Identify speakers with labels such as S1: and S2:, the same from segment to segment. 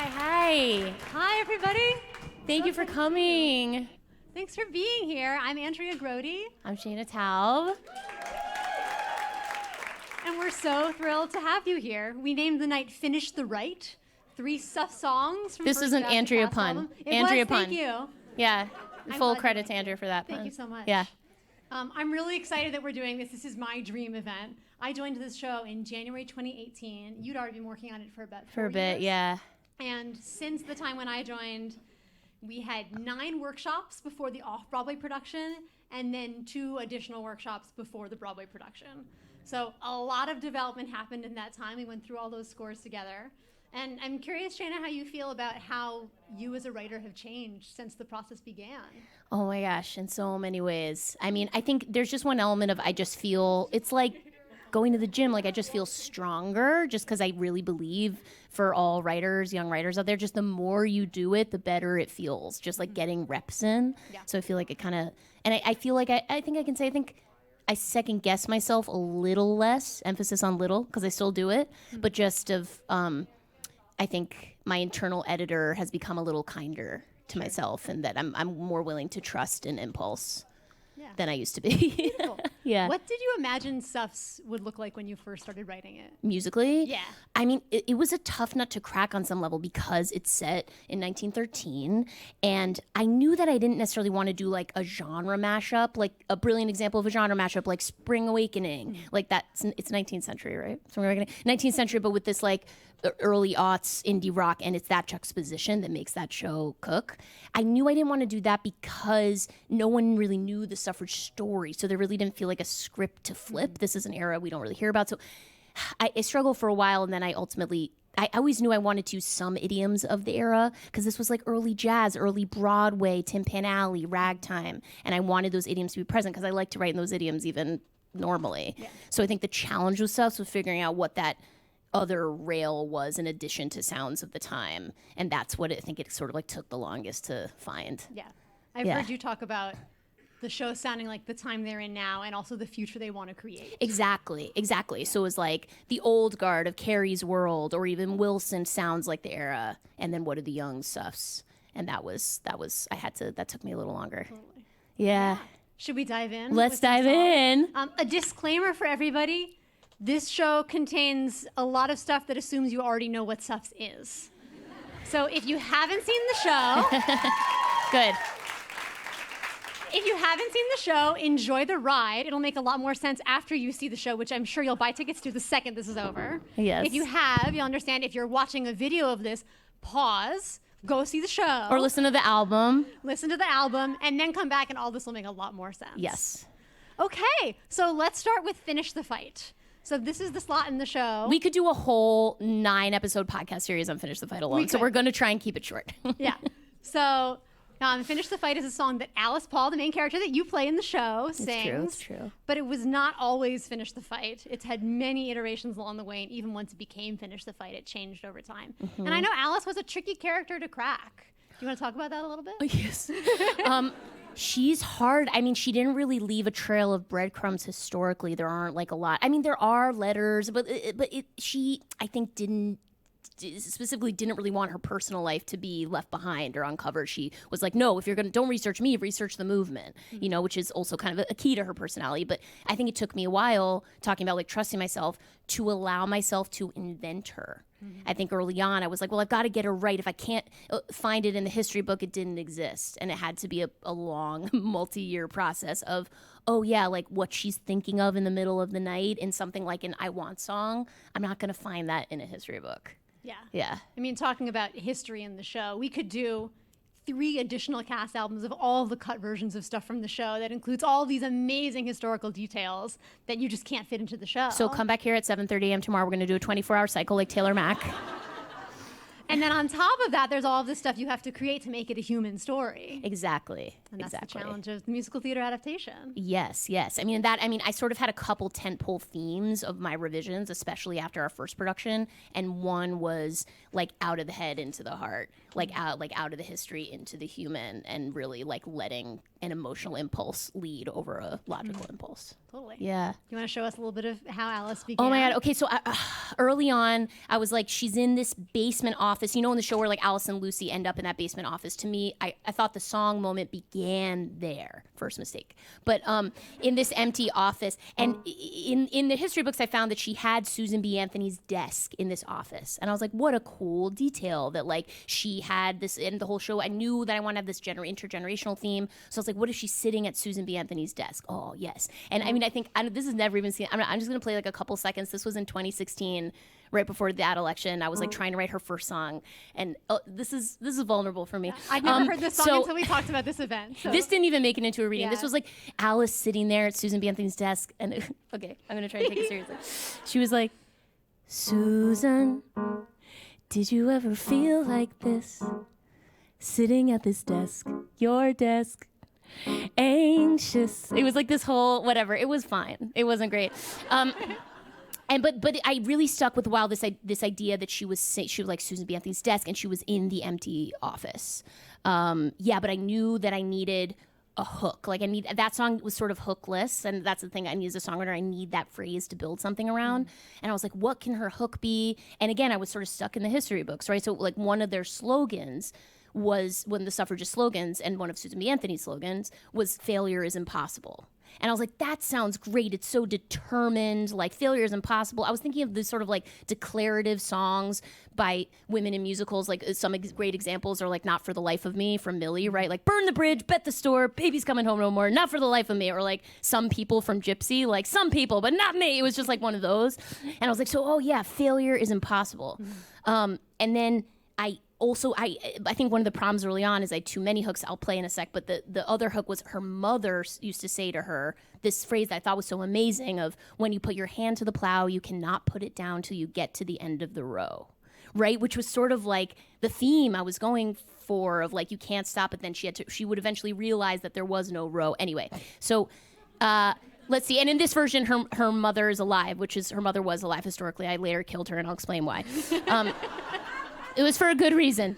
S1: Hi.
S2: Hi, everybody.
S1: Thank you for coming.
S2: Thanks for being here. I'm Andrea Grody.
S1: I'm Shaina Taub.
S2: And we're so thrilled to have you here. We named the night Finish the Right. 3 Suffs songs from
S1: This
S2: First
S1: is an
S2: Draft
S1: Andrea
S2: Cast
S1: pun.
S2: album. It
S1: Andrea
S2: was,
S1: pun.
S2: thank you.
S1: Yeah.
S2: I'm
S1: Full
S2: glad you
S1: credit to
S2: liked
S1: Andrea
S2: it.
S1: for that
S2: Thank
S1: pun.
S2: you so much.
S1: Yeah.
S2: I'm really excited that we're doing this. This is my dream event. I joined this show in January 2018. You'd already been working on it for about 4
S1: For a bit,
S2: years.
S1: yeah.
S2: And since the time when I joined, we had 9 workshops before the off-Broadway production, and then 2 additional workshops before the Broadway production. So a lot of development happened in that time. We went through all those scores together. And I'm curious, Shaina, how you feel about how you as a writer have changed since the process began.
S1: Oh my gosh, in so many ways. I mean, I think there's just one element of I just feel, it's like going to the gym, like I just feel stronger just because I really believe for all writers, young writers out there, just the more you do it, the better it feels, just like getting reps in.
S2: Yeah.
S1: So I feel like it kind of, and I feel like I think I can say, I think I second guess myself a little less, emphasis on little, because I still do it, but just of, I think my internal editor has become a little kinder to myself, and that I'm more willing to trust an impulse than I used to be.
S2: Cool.
S1: Yeah.
S2: What did you imagine Suffs would look like when you first started writing it?
S1: Musically?
S2: Yeah.
S1: I mean, it was a tough nut to crack on some level because it's set in 1913, and I knew that I didn't necessarily want to do like a genre mashup, like a brilliant example of a genre mashup, like Spring Awakening, like that's, it's 19th century, right? Spring Awakening, 19th century, but with this like early aughts indie rock, and it's that juxtaposition that makes that show cook. I knew I didn't want to do that because no one really knew the suffrage story, so there really didn't feel like a script to flip. This is an era we don't really hear about, so I struggled for a while, and then I always knew I wanted to use some idioms of the era, because this was like early jazz, early Broadway, Tin Pan Alley, ragtime, and I wanted those idioms to be present because I like to write in those idioms even normally. Yeah. So I think the challenge with Suffs was figuring out what that other rail was in addition to sounds of the time, and that's what I think it sort of like took the longest to find.
S2: Yeah. I've heard you talk about the show sounding like the time they're in now and also the future they want to create.
S1: Exactly. So it was like the old guard of Carrie's World, or even Wilson sounds like the era, and then what are the young Suffs? And that took me a little longer.
S2: Totally.
S1: Yeah.
S2: Should we dive in?
S1: Let's dive in.
S2: A disclaimer for everybody. This show contains a lot of stuff that assumes you already know what Suffs is. So if you haven't seen the show...
S1: Good.
S2: If you haven't seen the show, enjoy the ride. It'll make a lot more sense after you see the show, which I'm sure you'll buy tickets to the second this is over.
S1: Yes.
S2: If you have, you'll understand. If you're watching a video of this, pause, go see the show.
S1: Or listen to the album.
S2: Listen to the album, and then come back, and all this will make a lot more sense.
S1: Yes.
S2: Okay, so let's start with Finish the Fight. So this is the slot in the show.
S1: We could do a whole 9-episode podcast series on Finish the Fight alone, so we're going to try and keep it short.
S2: Yeah. So Finish the Fight is a song that Alice Paul, the main character that you play in the show, sings.
S1: It's true.
S2: But it was not always Finish the Fight. It's had many iterations along the way, and even once it became Finish the Fight, it changed over time. Mm-hmm. And I know Alice was a tricky character to crack. Do you want to talk about that a little bit?
S1: Yes. She's hard. I mean, she didn't really leave a trail of breadcrumbs historically. There aren't like a lot. I mean, there are letters, but she, I think, didn't really want her personal life to be left behind or uncovered. She was like, no, if you're don't research me, research the movement, which is also kind of a key to her personality. But I think it took me a while, talking about like trusting myself, to allow myself to invent her. Mm-hmm. I think early on I was like, well, I've got to get her right. If I can't find it in the history book, it didn't exist. And it had to be a long multi-year process of, oh yeah, like what she's thinking of in the middle of the night in something like an I Want song, I'm not going to find that in a history book. Yeah.
S2: I mean, talking about history in the show, we could do 3 additional cast albums of all the cut versions of stuff from the show that includes all these amazing historical details that you just can't fit into the show.
S1: So come back here at 7:30 a.m. tomorrow. We're going to do a 24-hour cycle like Taylor Mack.
S2: And then on top of that, there's all of this stuff you have to create to make it a human story.
S1: Exactly.
S2: And that's the challenge of musical theater adaptation.
S1: Yes. I mean, I sort of had a couple tentpole themes of my revisions, especially after our first production. And one was like out of the head into the heart, like out of the history into the human, and really like letting an emotional impulse lead over a logical impulse.
S2: Totally.
S1: Yeah.
S2: You want to show us a little bit of how Alice began?
S1: Oh my God. Okay, so early on, I was like, she's in this basement office. You know, in the show where like Alice and Lucy end up in that basement office. To me, I thought the song moment began there. First mistake. But in this empty office, and in the history books, I found that she had Susan B. Anthony's desk in this office, and I was like, what a cool detail that like she had this in the whole show. I knew that I want to have this intergenerational theme, so I was like, what if she's sitting at Susan B. Anthony's desk? Oh yes, and I mean, I think this is never even seen. I'm just gonna play like a couple seconds. This was in 2016, right before that election. I was like trying to write her first song, and this is vulnerable for me.
S2: I'd never heard this song until we talked about this event. So.
S1: This didn't even make it into a reading.
S2: Yeah.
S1: This was like Alice sitting there at Susan B. Anthony's desk, and okay, I'm gonna try to take it seriously. She was like, Susan, did you ever feel like this? Sitting at this desk, your desk, anxious. It was like this whole whatever. It was fine. It wasn't great. But I really stuck with this idea that she was like Susan B. Anthony's desk, and she was in the empty office. But I knew that I needed a hook. Like that song was sort of hookless, and that's the thing. I need as a songwriter, I need that phrase to build something around. And I was like, what can her hook be? And again, I was sort of stuck in the history books, right? So like one of their slogans was one of the suffragist slogans, and one of Susan B. Anthony's slogans was "Failure is impossible." And I was like, that sounds great. It's so determined, like failure is impossible. I was thinking of this sort of like declarative songs by women in musicals. Like some great examples are like Not for the Life of Me from Millie, right? Like burn the bridge, bet the store, baby's coming home no more, not for the life of me. Or like Some People from Gypsy, like some people, but not me. It was just like one of those. And I was like, failure is impossible. And then I think one of the problems early on is I had too many hooks. I'll play in a sec, but the other hook was her mother used to say to her this phrase that I thought was so amazing of, when you put your hand to the plow, you cannot put it down till you get to the end of the row, right? Which was sort of like the theme I was going for of like, you can't stop it. Then she would eventually realize that there was no row. Anyway, so let's see. And in this version, her mother is alive, her mother was alive historically. I later killed her, and I'll explain why. It was for a good reason.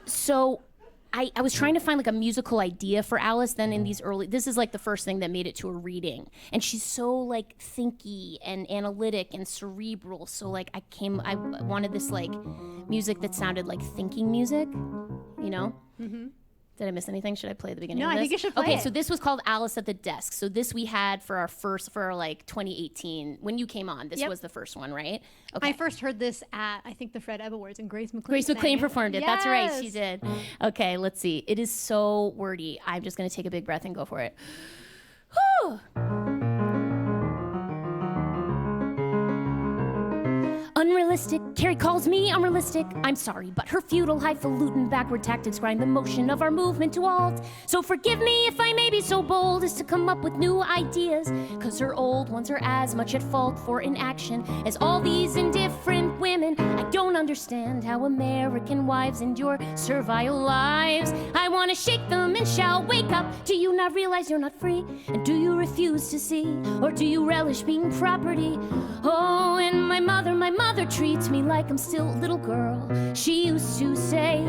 S1: So I was trying to find like a musical idea for Alice then in this is like the first thing that made it to a reading. And she's so like thinky and analytic and cerebral. So like I wanted this like music that sounded like thinking music, you know? Mm-hmm. Did I miss anything? Should I play the beginning of this?
S2: No, I think you should play it.
S1: So this was called Alice at the Desk. So this we had for our 2018, when you came on. This was the first one, right? Okay.
S2: I first heard this at, I think, the Fred Ebb Awards, and Grace McLean
S1: performed it. Yes. That's right, she did. Okay, let's see. It is so wordy. I'm just going to take a big breath and go for it. Whew. Unrealistic. Carrie calls me unrealistic. I'm sorry, but her futile, highfalutin, backward tactics grind the motion of our movement to a halt. So forgive me if I may be so bold as to come up with new ideas, cause her old ones are as much at fault for inaction as all these indifferent women. I don't understand how American wives endure servile lives. I wanna shake them and shout, wake up. Do you not realize you're not free? And do you refuse to see? Or do you relish being property? Oh, and my mother treats me like I'm still a little girl. She used to say,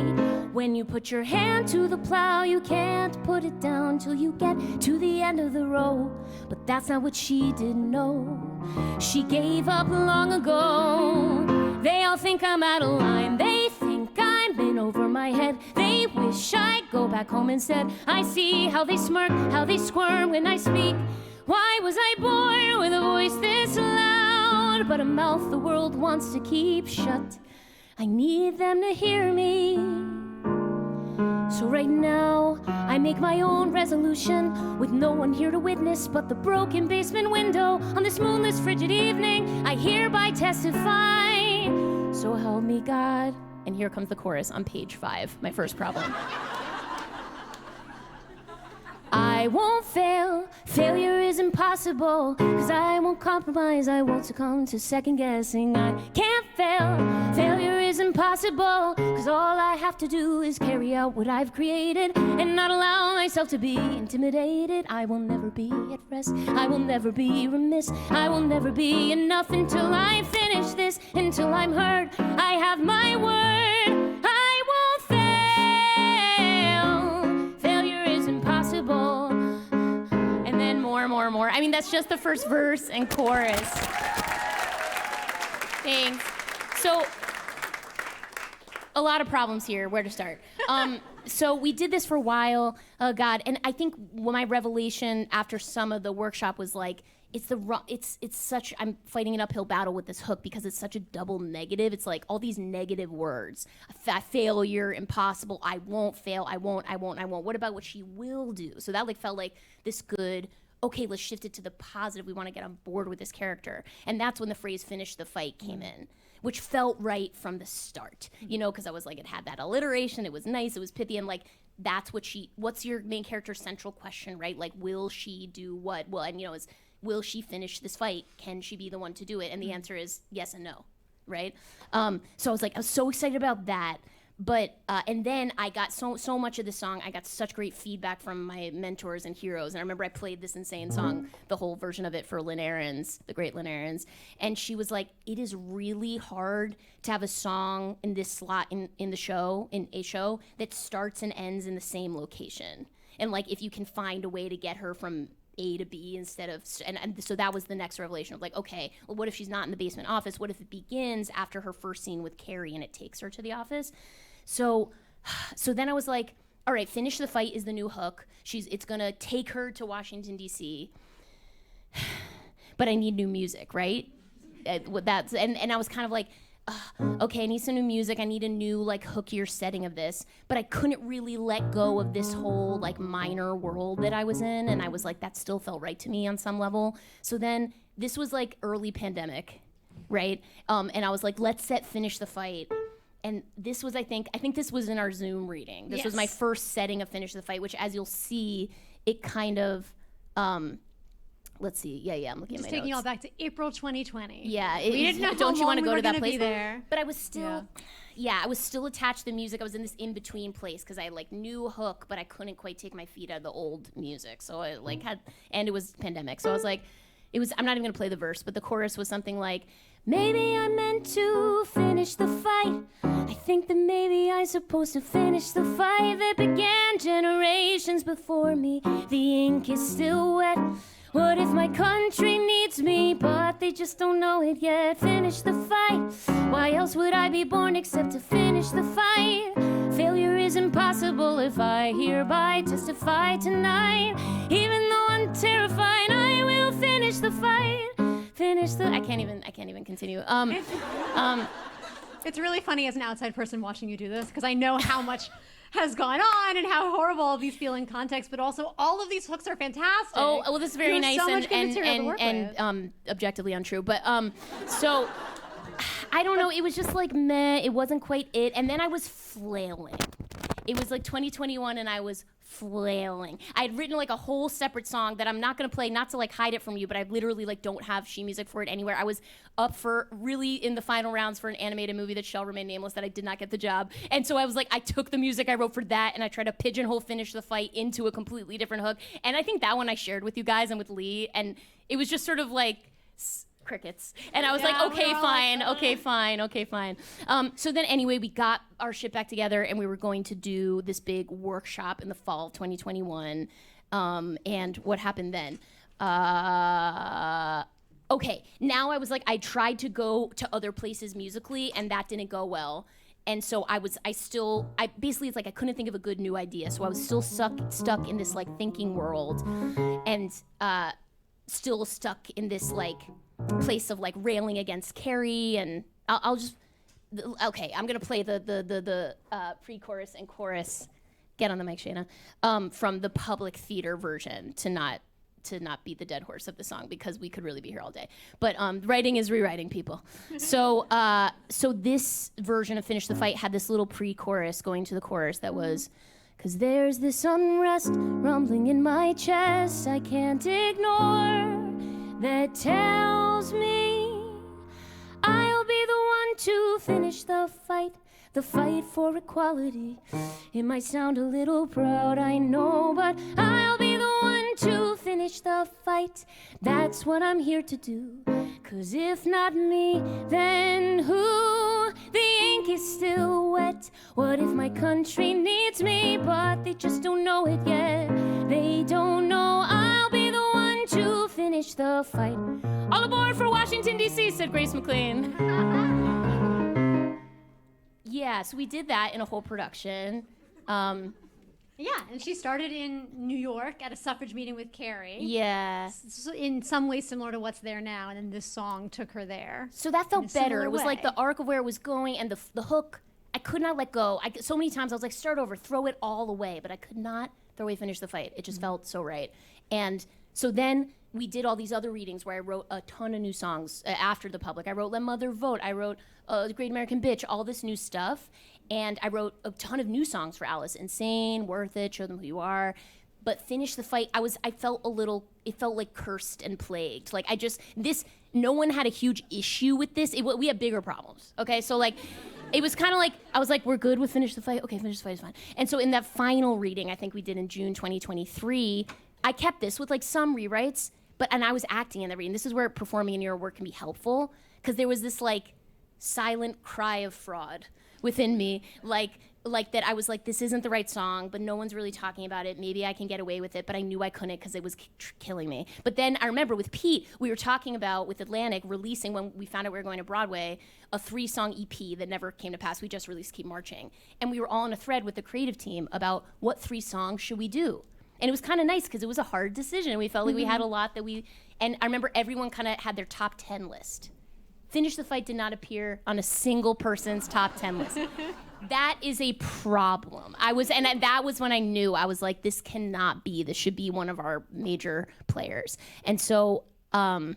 S1: when you put your hand to the plow, you can't put it down till you get to the end of the row. But that's not what she didn't know. She gave up long ago. They all think I'm out of line. They think I'm in over my head. They wish I'd go back home instead. I see how they smirk, how they squirm when I speak. Why was I born with a voice this loud, but a mouth the world wants to keep shut? I need them to hear me. So right now, I make my own resolution with no one here to witness but the broken basement window. On this moonless, frigid evening, I hereby testify. So help me God. And here comes the chorus on page 5, my first problem. I won't fail, failure is impossible, cause I won't compromise, I won't succumb to second guessing. I can't fail, failure is impossible, cause all I have to do is carry out what I've created and not allow myself to be intimidated. I will never be at rest, I will never be remiss, I will never be enough until I finish this, until I'm heard. I have my word, I won't fail, failure is impossible. And then more. Paramore. I mean, that's just the first verse and chorus. Thanks. So, a lot of problems here. Where to start? So we did this for a while. Oh God! And I think my revelation after some of the workshop was like, it's such. I'm fighting an uphill battle with this hook because it's such a double negative. It's like all these negative words: failure, impossible, I won't fail, I won't. What about what she will do? So that like felt like this good. Okay, let's shift it to the positive. We want to get on board with this character, and that's when the phrase "finish the fight" came in, which felt right from the start, you know, because I was like, it had that alliteration, it was nice, it was pithy, and like, what's your main character's central question, right? Like, will she do what? Well, and you know, will she finish this fight? Can she be the one to do it? And the answer is yes and no, right? So I was so excited about that. But, and then I got so much of the song, I got such great feedback from my mentors and heroes. And I remember I played this insane song, the whole version of it for Lynn Ahrens, the great Lynn Ahrens. And she was like, it is really hard to have a song in this slot in a show that starts and ends in the same location. And like, if you can find a way to get her from A to B instead of, and so that was the next revelation of like, okay, well, what if she's not in the basement office? What if it begins after her first scene with Carrie and it takes her to the office? So then I was like, all right, finish the fight is the new hook. It's gonna take her to Washington, D.C., but I need new music, right? And I was kind of like, okay, I need some new music. I need a new like hookier setting of this, but I couldn't really let go of this whole like minor world that I was in, and I was like, that still felt right to me on some level. So then this was like early pandemic, right? And I was like, let's finish the fight. And this was, I think this was in our Zoom reading. This was my first setting of Finish the Fight, which as you'll see, it kind of, let's see. Yeah, I'm looking at my notes.
S2: Just taking you all back to April 2020.
S1: Yeah.
S2: We didn't know
S1: don't you want to go to that place?
S2: Be there.
S1: But I was still, I was still attached to the music. I was in this in-between place because I like knew hook, but I couldn't quite take my feet out of the old music. So I like and it was pandemic. So I was like, I'm not even going to play the verse, but the chorus was something like, maybe I'm meant to finish the fight. I think that maybe I'm supposed to finish the fight that began generations before me. The ink is still wet. What if my country needs me, but they just don't know it yet? Finish the fight. Why else would I be born except to finish the fight? Failure is impossible if I hereby testify tonight. Even though I'm terrified, I will finish the fight. I can't even continue.
S2: It's really funny as an outside person watching you do this because I know how much has gone on and how horrible all these feel in context, but also all of these hooks are fantastic.
S1: Oh, well, this is very nice
S2: so and
S1: objectively untrue. But so I don't know. It was just like meh. It wasn't quite it. And then I was flailing. It was like 2021, and I was flailing. I had written like a whole separate song that I'm not gonna play, not to like hide it from you, but I literally like don't have sheet music for it anywhere. I was up for really in the final rounds for an animated movie that shall remain nameless that I did not get the job. And so I was like, I took the music I wrote for that and I tried to pigeonhole Finish the Fight into a completely different hook. And I think that one I shared with you guys and with Leigh, and it was just sort of like crickets. And I was like, okay, fine. So then anyway, we got our shit back together and we were going to do this big workshop in the fall of 2021. And what happened then? Okay, now I was like, I tried to go to other places musically and that didn't go well. And so basically it's like I couldn't think of a good new idea. So I was still stuck in this like thinking world and still stuck in this like place of like railing against Carrie, and I'm gonna play the pre-chorus and chorus. Get on the mic, Shaina. From the public theater version to not be the dead horse of the song because we could really be here all day. But writing is rewriting, people. So this version of Finish the Fight had this little pre-chorus going to the chorus that was, 'cause there's this unrest rumbling in my chest I can't ignore that tells me I'll be the one to finish the fight for equality. It might sound a little proud, I know, but I'll be the one to finish the fight. That's what I'm here to do. 'Cause if not me, then who? The ink is still wet. What if my country needs me, but they just don't know it yet? They don't know I'll be the one to finish the fight. All aboard for Washington, D.C., said Grace McLean. Yeah, so we did that in a whole production.
S2: Yeah, and she started in New York at a suffrage meeting with Carrie.
S1: Yeah.
S2: So in some ways similar to what's there now, and then this song took her there.
S1: So that felt better. It was like the arc of where it was going, and the hook, I could not let go. So many times I was like, start over, throw it all away, but I could not throw away Finish the Fight. It just felt so right. And so then we did all these other readings where I wrote a ton of new songs after the public. I wrote Let Mother Vote. I wrote The Great American Bitch, all this new stuff. And I wrote a ton of new songs for Alice. Insane, Worth It, Show Them Who You Are. But Finish the Fight, it felt like cursed and plagued. Like no one had a huge issue with this. We had bigger problems, okay? So like, it was kind of like, I was like, we're good with Finish the Fight? Okay, Finish the Fight is fine. And so in that final reading, I think we did in June 2023, I kept this with like some rewrites, and I was acting in the reading. This is where performing in your work can be helpful, because there was this like silent cry of fraud within me, like that I was like, this isn't the right song, but no one's really talking about it. Maybe I can get away with it, but I knew I couldn't because it was killing me. But then I remember with Pete, we were talking about, with Atlantic, releasing, when we found out we were going to Broadway, a 3-song EP that never came to pass. We just released Keep Marching. And we were all in a thread with the creative team about what 3 songs should we do. And it was kind of nice because it was a hard decision. We felt like we had a lot and I remember everyone kind of had their top 10 list. Finish the Fight did not appear on a single person's top 10 list. That is a problem. That was when I knew. I was like, this cannot be. This should be one of our major players. And so I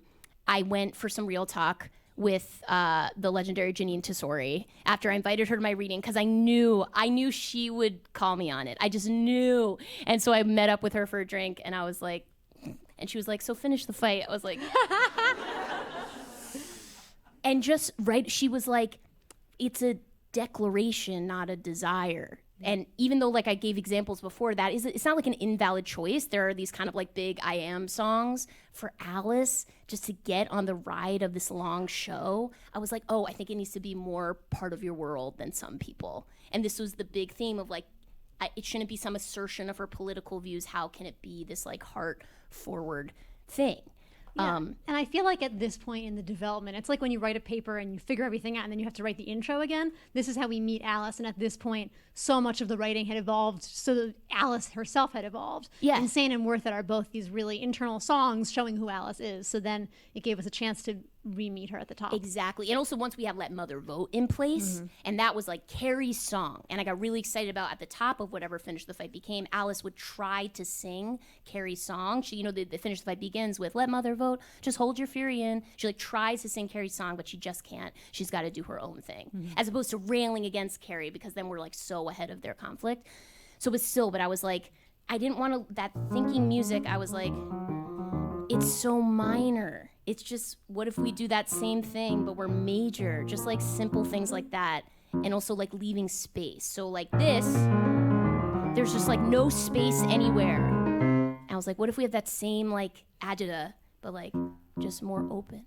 S1: went for some real talk with the legendary Janine Tesori after I invited her to my reading, because I knew she would call me on it. I just knew. And so I met up with her for a drink, and I was like, and she was like, so Finish the Fight. I was like, and just right, she was like, it's a declaration, not a desire. And even though like I gave examples before that, it's not like an invalid choice. There are these kind of like big I Am songs. For Alice, just to get on the ride of this long show, I was like, oh, I think it needs to be more part of your world than some people. And this was the big theme of like, it shouldn't be some assertion of her political views. How can it be this like heart forward thing?
S2: Yeah. And I feel like at this point in the development, it's like when you write a paper and you figure everything out and then you have to write the intro again. This is how we meet Alice. And at this point, so much of the writing had evolved so that Alice herself had evolved.
S1: Yeah.
S2: Insane and Worth It are both these really internal songs showing who Alice is. So then it gave us a chance to re-meet her at the top.
S1: Exactly. And also once we have Let Mother Vote in place, and that was like Carrie's song, and I got really excited about at the top of whatever Finish the Fight became, Alice would try to sing Carrie's song. She, the Finish the Fight begins with Let Mother Vote, just hold your fury in. She like tries to sing Carrie's song, but she just can't. She's got to do her own thing, as opposed to railing against Carrie, because then we're like so ahead of their conflict. So but I was like, I didn't want that thinking music. I was like, it's so minor. It's just, what if we do that same thing, but we're major? Just like simple things like that. And also like leaving space. So like this, there's just like no space anywhere. And I was like, what if we have that same like agita, but like just more open?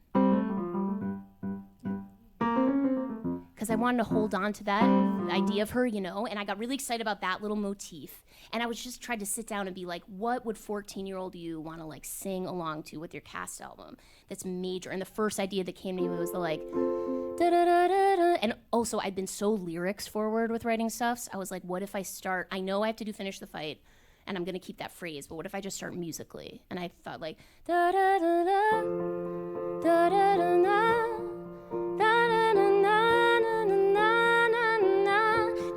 S1: Because I wanted to hold on to that idea of her, and I got really excited about that little motif. And I was just trying to sit down and be like, what would 14-year-old you want to like sing along to with your cast album that's major? And the first idea that came to me was the like, da-da-da-da-da. And also I'd been so lyrics forward with writing Suffs. I was like, what if I know I have to do Finish the Fight, and I'm going to keep that phrase, but what if I just start musically? And I thought like, da-da-da-da, da-da-da-da, da-da-da-da.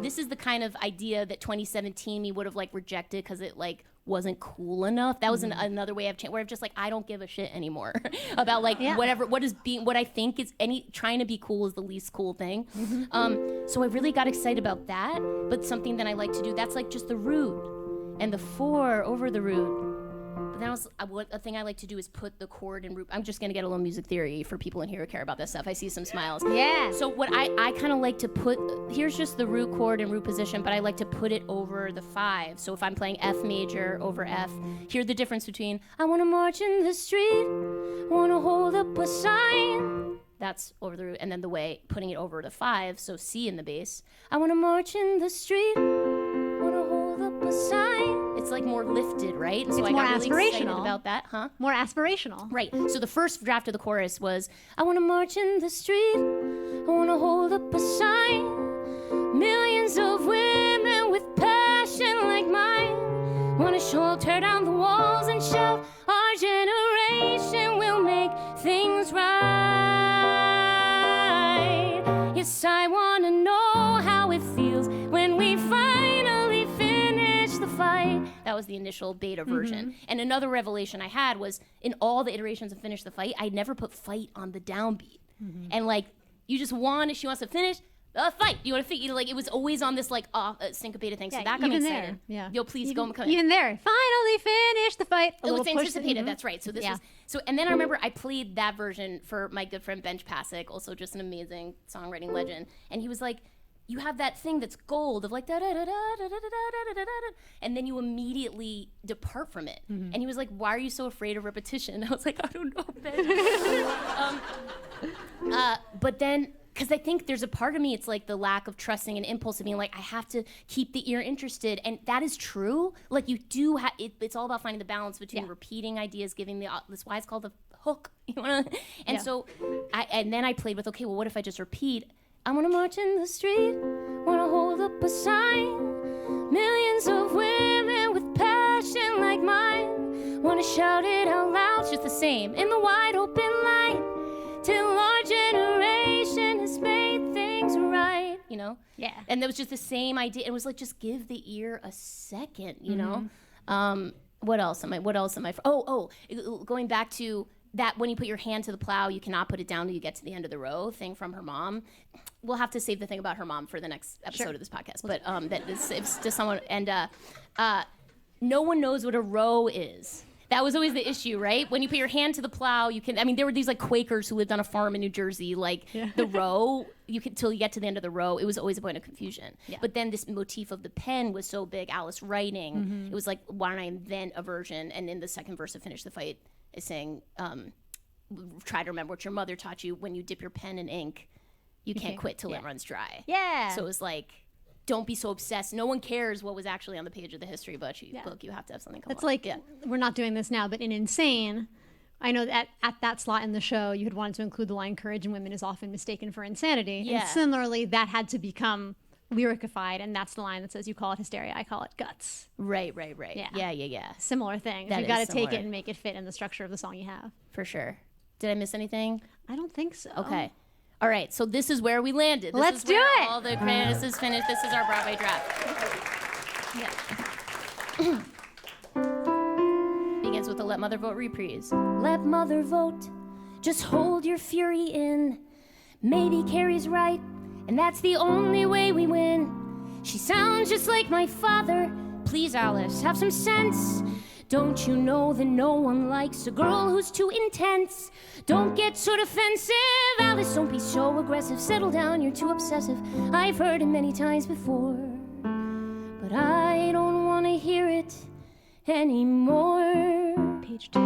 S1: This is the kind of idea that 2017 me would have like rejected because it like wasn't cool enough. That was another way where I'm just like, I don't give a shit anymore about like what I think is trying to be cool is the least cool thing. So I really got excited about that. But something that I like to do, that's like just the root and the 4 over the root. But then a thing I like to do is put the chord and root. I'm just gonna get a little music theory for people in here who care about this stuff. I see some smiles.
S2: Yeah.
S1: So what I kind of like to put, here's just the root chord and root position, but I like to put it over the 5. So if I'm playing F major over F, hear the difference between I wanna march in the street, wanna hold up a sign. That's over the root, and then the way putting it over the 5, so C in the bass. I wanna march in the street, wanna hold up a sign. It's like like more lifted, right? And so
S2: It's
S1: I
S2: more
S1: got really excited
S2: aspirational.
S1: about that, huh?
S2: More aspirational.
S1: Right. So the first draft of the chorus was, I want to march in the street. I want to hold up a sign. Millions of women with passion like mine. Want to tear down the walls and shout, our generation will make things right. Yes, I want to know how it feels when we finally finish the fight. That was the initial beta version. And another revelation I had was in all the iterations of Finish the Fight, I never put fight on the downbeat. And like, you just want, if she wants to finish, fight. You want to figure, like, it was always on this like syncopated thing. So that got me excited.
S2: Yeah.
S1: Yo, please come in.
S2: Even there. Finally finish the fight.
S1: It was anticipated. That's right. So this was and then I remember I played that version for my good friend Benj Pasek, also just an amazing songwriting legend, and he was like, you have that thing that's gold of like da da da da da da da da da da, and then you immediately depart from it. And he was like, why are you so afraid of repetition? I was like, I don't know, Ben. But then, because I think there's a part of me, it's like the lack of trusting and impulse of being like, I have to keep the ear interested. And that is true. Like you do have, it's all about finding the balance between repeating ideas, giving that's why it's called the hook. You know? And so, and then I played with, okay, well, what if I just repeat? I want to march in the street, want to hold up a sign. Millions of women with passion like mine. Want to shout it out loud, it's just the same. In the wide open light, till our generation has made things right, you know?
S2: Yeah.
S1: And that was just the same idea. It was like, just give the ear a second, you know? What else am I, going back to that when you put your hand to the plow, you cannot put it down till you get to the end of the row thing from her mom. We'll have to save the thing about her mom for the next episode of this podcast. But that is it's just someone, and no one knows what a row is. That was always the issue, right? When you put your hand to the plow, you can, I mean, there were these like Quakers who lived on a farm in New Jersey, like the row, you could, till you get to the end of the row, it was always a point of confusion. Yeah. But then this motif of the pen was so big, Alice writing, it was like, why don't I invent a version? And in the second verse of Finish the Fight is saying, try to remember what your mother taught you. When you dip your pen in ink, you can't quit till it runs dry. Yeah. So it was like, don't be so obsessed. No one cares what was actually on the page of the history book. You have to have something come
S2: It's like, we're not doing this now, but in Insane, I know that at that slot in the show, you had wanted to include the line, courage in women is often mistaken for insanity. Yeah. And similarly, that had to become lyricified, and that's the line that says, you call it hysteria, I call it guts.
S1: Right. Yeah.
S2: Similar thing. You've got to take it and make it fit in the structure of the song you have.
S1: For sure. Did I miss anything?
S2: I don't think so.
S1: Okay. All right, so this is where we landed.
S2: Let's do it.
S1: All the credits is finished. This is our Broadway draft. Begins with the Let Mother Vote reprise. Let Mother vote, just hold your fury in. Maybe Carrie's right, and that's the only way we win. She sounds just like my father. Please, Alice, have some sense. Don't you know that no one likes a girl who's too intense? Don't get so defensive, Alice, don't be so aggressive. Settle down, you're too obsessive. I've heard it many times before, but I don't want to hear it anymore.
S2: Page 2.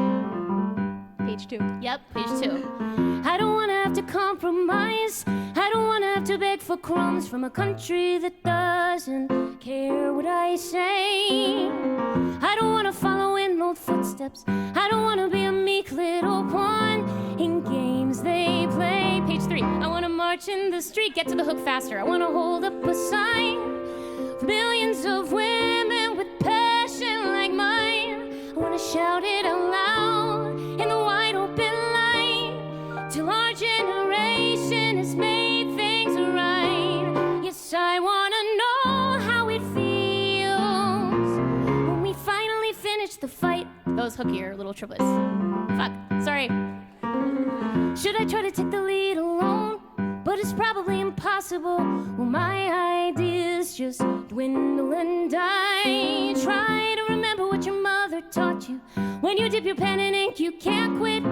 S2: Page 2.
S1: Yep, page 2. I don't want to have to compromise. I don't want to have to beg for crumbs from a country that doesn't care what I say. I don't want to follow in old footsteps. I don't want to be a meek little pawn in games they play. Page 3. I want to march in the street. Get to the hook faster. I want to hold up a sign for millions of women with passion like mine. I want to shout it out loud in the wide open light till our generation has made things right. Yes, I want to know how it feels when we finally finish the fight. Those hookier little triplets. Fuck, sorry. Should I try to take the lead alone? But it's probably impossible. Well, my ideas just dwindle and die. Try to remember what your mother taught you. When you dip your pen in ink, you can't quit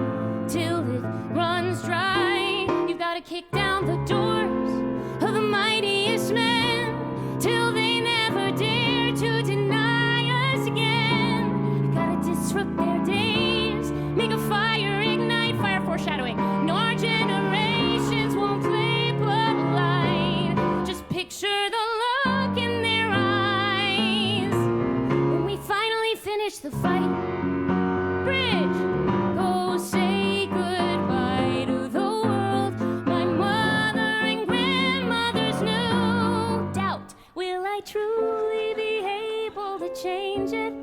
S1: till it runs dry. You've got to kick down the doors of the mightiest men till they never dare to deny us again. You've got to disrupt their days, make a fire ignite, fire foreshadowing. No, our generations won't play but light. Just picture the look in their eyes when we finally finish the fight. Bridge, go say goodbye to the world my mother and grandmothers knew. Doubt, will I truly be able to change it?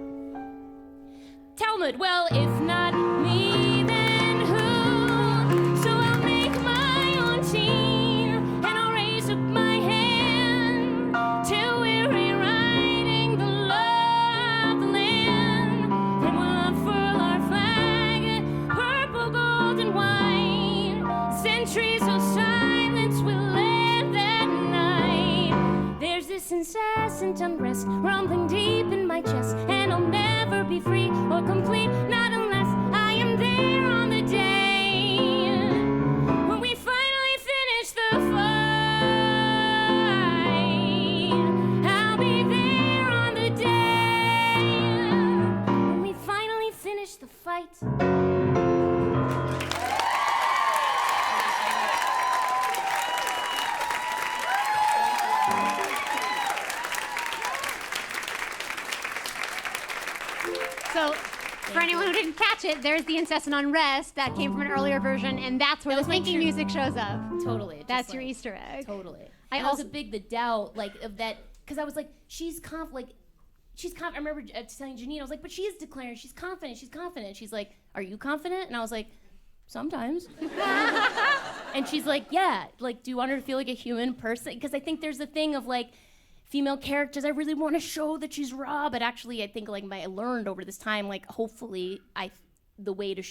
S1: Talmud, well, if not me, then who? So I'll make my own team, and I'll raise up my hand till we're rewriting the law of the land. Then we'll unfurl our flag, purple, gold, and white. Centuries of silence will end that night. There's this incessant unrest rumbling deep in my chest, and I'll never be free or complete, not unless I am there on the day when we finally finish the fight. I'll be there on the day when we finally finish the fight.
S2: So, for anyone who didn't catch it, there's the incessant unrest that came from an earlier version, and that's where the thinking music shows up.
S1: Totally.
S2: That's your Easter egg.
S1: Totally.
S2: I
S1: And
S2: also
S1: also big the doubt, like, of that, because I was like, she's confident. I remember telling Janine, I was like, but she is declaring she's confident. She's like, are you confident? And I was like, sometimes. And she's like, yeah. Like, do you want her to feel like a human person? Because I think there's a thing of like, female characters, I really want to show that she's raw, but actually I think like I learned over this time, like hopefully the way to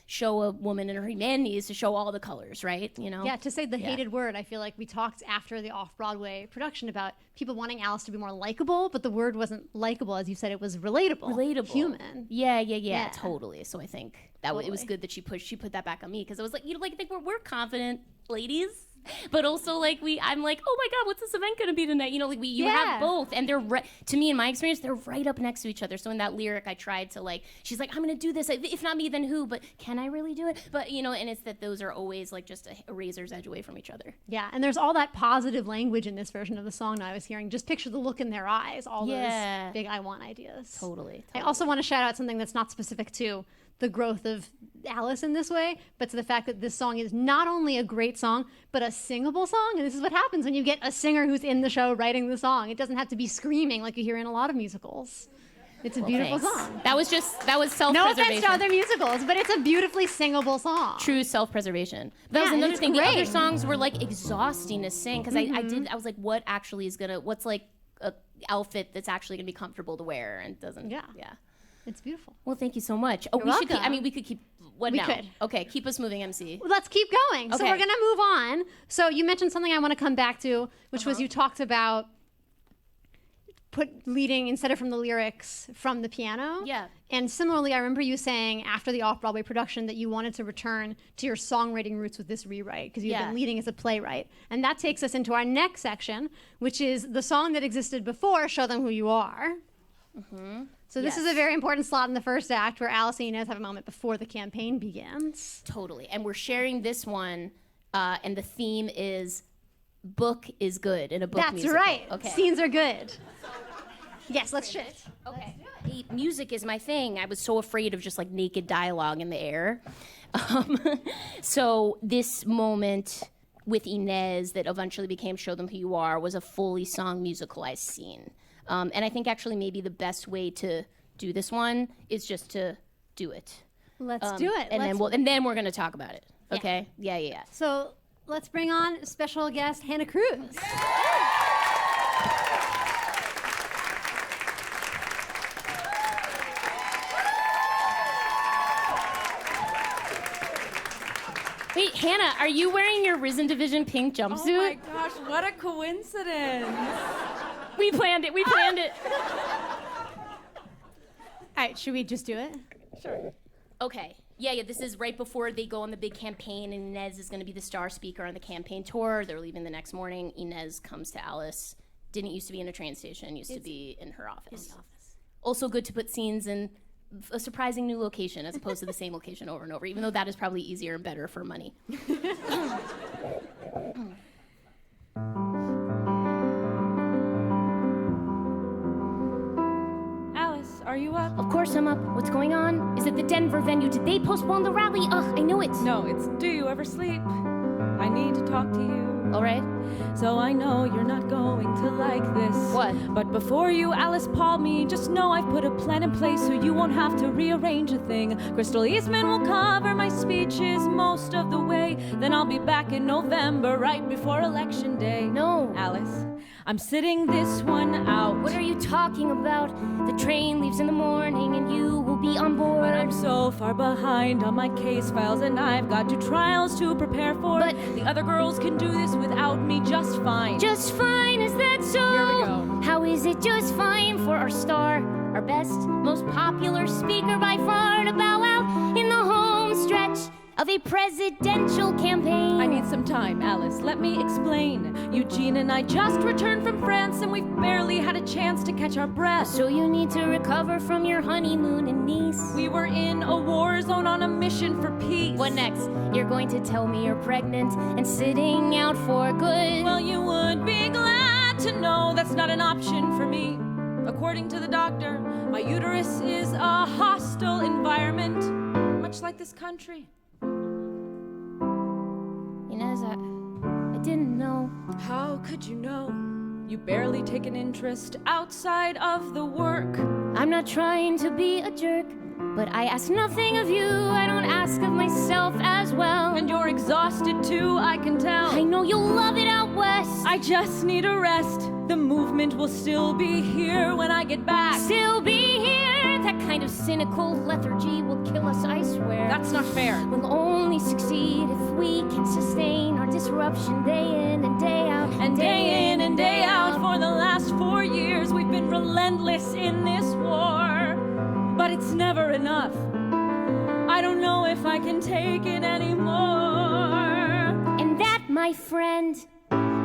S1: show a woman in her humanity is to show all the colors, right? You know?
S2: Yeah, to say the hated word, I feel like we talked after the off-Broadway production about people wanting Alice to be more likable, but the word wasn't likable, as you said, it was relatable. Human.
S1: Yeah, totally. So I think that it was good that she put that back on me, because I was like, I think we're confident ladies. But also, like, I'm like, oh my God, what's this event gonna be tonight? You know, like you have both, and they're to me, in my experience, they're right up next to each other. So in that lyric, I tried to like, she's like, I'm gonna do this. If not me, then who? But can I really do it? But and it's that those are always like just a razor's edge away from each other.
S2: Yeah, and there's all that positive language in this version of the song that I was hearing. Just picture the look in their eyes, all those big I want ideas.
S1: Totally.
S2: I also want to shout out something that's not specific to the growth of Alice in this way, but to the fact that this song is not only a great song, but a singable song. And this is what happens when you get a singer who's in the show writing the song. It doesn't have to be screaming like you hear in a lot of musicals. It's a beautiful song.
S1: That was self-preservation.
S2: No offense to other musicals, but it's a beautifully singable song.
S1: True self-preservation. That was another thing.
S2: Great.
S1: The other songs were like exhausting to sing, because I was like, what actually is what's like a outfit that's actually gonna be comfortable to wear and doesn't. Yeah.
S2: It's beautiful.
S1: Well, thank you so much.
S2: You're welcome.
S1: We could keep. What
S2: we
S1: now?
S2: could.
S1: Okay, keep us moving, MC.
S2: Well, let's keep going. So we're gonna move on. So you mentioned something I want to come back to, which was you talked about leading instead of from the lyrics from the piano.
S1: Yeah.
S2: And similarly, I remember you saying after the off-Broadway production that you wanted to return to your songwriting roots with this rewrite, because you've been leading as a playwright. And that takes us into our next section, which is the song that existed before, Show Them Who You Are. Mm-hmm. So this is a very important slot in the first act where Alice and Inez have a moment before the campaign begins.
S1: Totally. And we're sharing this one, and the theme is book is good in a book musical.
S2: That's right.
S1: Okay.
S2: Scenes are good. Yes, let's shift.
S1: Okay. Music is my thing. I was so afraid of just like naked dialogue in the air. So this moment with Inez that eventually became Show Them Who You Are was a fully sung musicalized scene. And I think actually maybe the best way to do this one is just to do it.
S2: Let's do it.
S1: And then we're going to talk about it. Okay? Yeah.
S2: So let's bring on special guest Hannah Cruz.
S1: Wait, Hannah, are you wearing your Risen Division pink jumpsuit?
S3: Oh my gosh, what a coincidence.
S1: We planned it.
S2: All right, should we just do it?
S1: Sure. Okay. Yeah, this is right before they go on the big campaign, and Inez is going to be the star speaker on the campaign tour. They're leaving the next morning. Inez comes to Alice. Didn't used to be in a train station, used to be in her office. Also good to put scenes in a surprising new location as opposed to the same location over and over, even though that is probably easier and better for money.
S3: Alice, are you up?
S1: Of course I'm up. What's going on? Is it the Denver venue? Did they postpone the rally? Ugh, I know it.
S3: No, it's do you ever sleep? I need to talk to you.
S1: All right.
S3: So I know you're not going to like this.
S1: What?
S3: But before you Alice Paul me, just know I've put a plan in place so you won't have to rearrange a thing. Crystal Eastman will cover my speeches most of the way. Then I'll be back in November, right before Election Day.
S1: No.
S3: Alice, I'm sitting this one out.
S1: What are you talking about? The train leaves in the morning and you will be on board.
S3: But I'm so far behind on my case files and I've got 2 trials to prepare for.
S1: But
S3: the other girls can do this without me just fine.
S1: Just fine, is that so?
S3: Here we go.
S1: How is it just fine for our star, our best, most popular speaker by far to bow out in the home stretch of a presidential campaign?
S3: I need some time, Alice. Let me explain. Eugene and I just returned from France and we've barely had a chance to catch our breath.
S1: So you need to recover from your honeymoon in Nice.
S3: We were in a war zone on a mission for peace.
S1: What next? You're going to tell me you're pregnant and sitting out for good?
S3: Well, you would be glad to know that's not an option for me. According to the doctor, my uterus is a hostile environment, much like this country.
S1: Inez, I didn't know.
S3: How could you know? You barely take an interest outside of the work.
S1: I'm not trying to be a jerk, but I ask nothing of you. I don't ask of myself as well.
S3: And you're exhausted too, I can tell.
S1: I know you'll love it out west.
S3: I just need a rest. The movement will still be here when I get back.
S1: Still be here. That kind of cynical lethargy will kill us, I swear.
S3: That's not fair.
S1: We'll only succeed if we can sustain our disruption day in and day out.
S3: And day in and day out for the last 4 years we've been relentless in this war. But it's never enough. I don't know if I can take it anymore.
S1: And that, my friend,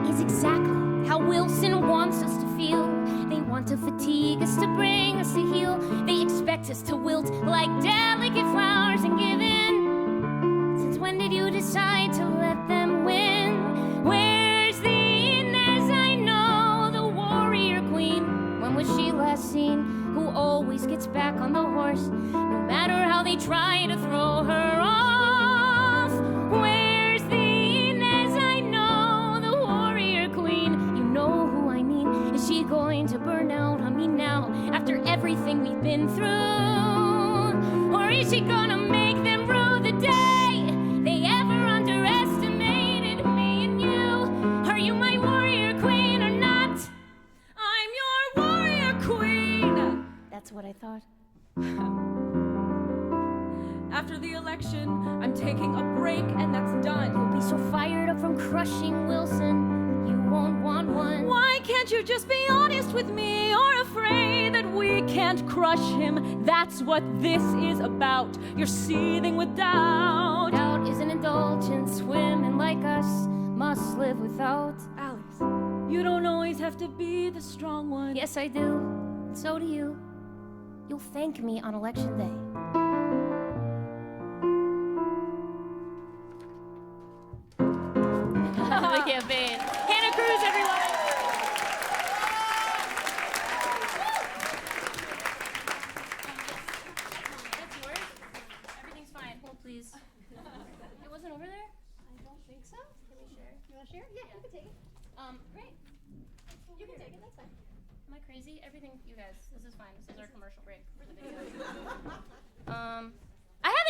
S1: is exactly how Wilson wants us to feel. They want to fatigue us to bring us to heal. They expect us to wilt like delicate flowers and give in. Since when did you decide to let them win? Where's the Inez I know, the warrior queen? When was she last seen? Who always gets back on the horse, no matter how they try to throw her off. Where's the Inez I know, the warrior queen? You know who I mean. Is she going to burn out on me now, after everything we've been through? Or is she gonna make them rue the day they ever underestimated me and you? Are you my warrior queen or not?
S3: I'm your warrior queen!
S1: That's what I thought.
S3: After the election, I'm taking a break and that's done.
S1: You'll be so fired up from crushing Wilson, you won't want one.
S3: Why can't you just be honest with me? You're afraid that we can't crush him. That's what this is about. You're seething with doubt.
S1: Doubt is an indulgence women like us must live without.
S3: Alice, you don't always have to be the strong one.
S1: Yes, I do. And so do you. You'll thank me on Election Day. The campaign. Hannah Cruz, everyone. That's yours? Everything's fine. Hold, please. It wasn't over there? I don't think so. Can we share?
S2: You want to share? Yeah, you can take it.
S1: Great.
S2: You can take it. That's fine.
S1: Am I crazy? Everything, you guys, this is fine. This is our commercial break for the video. I have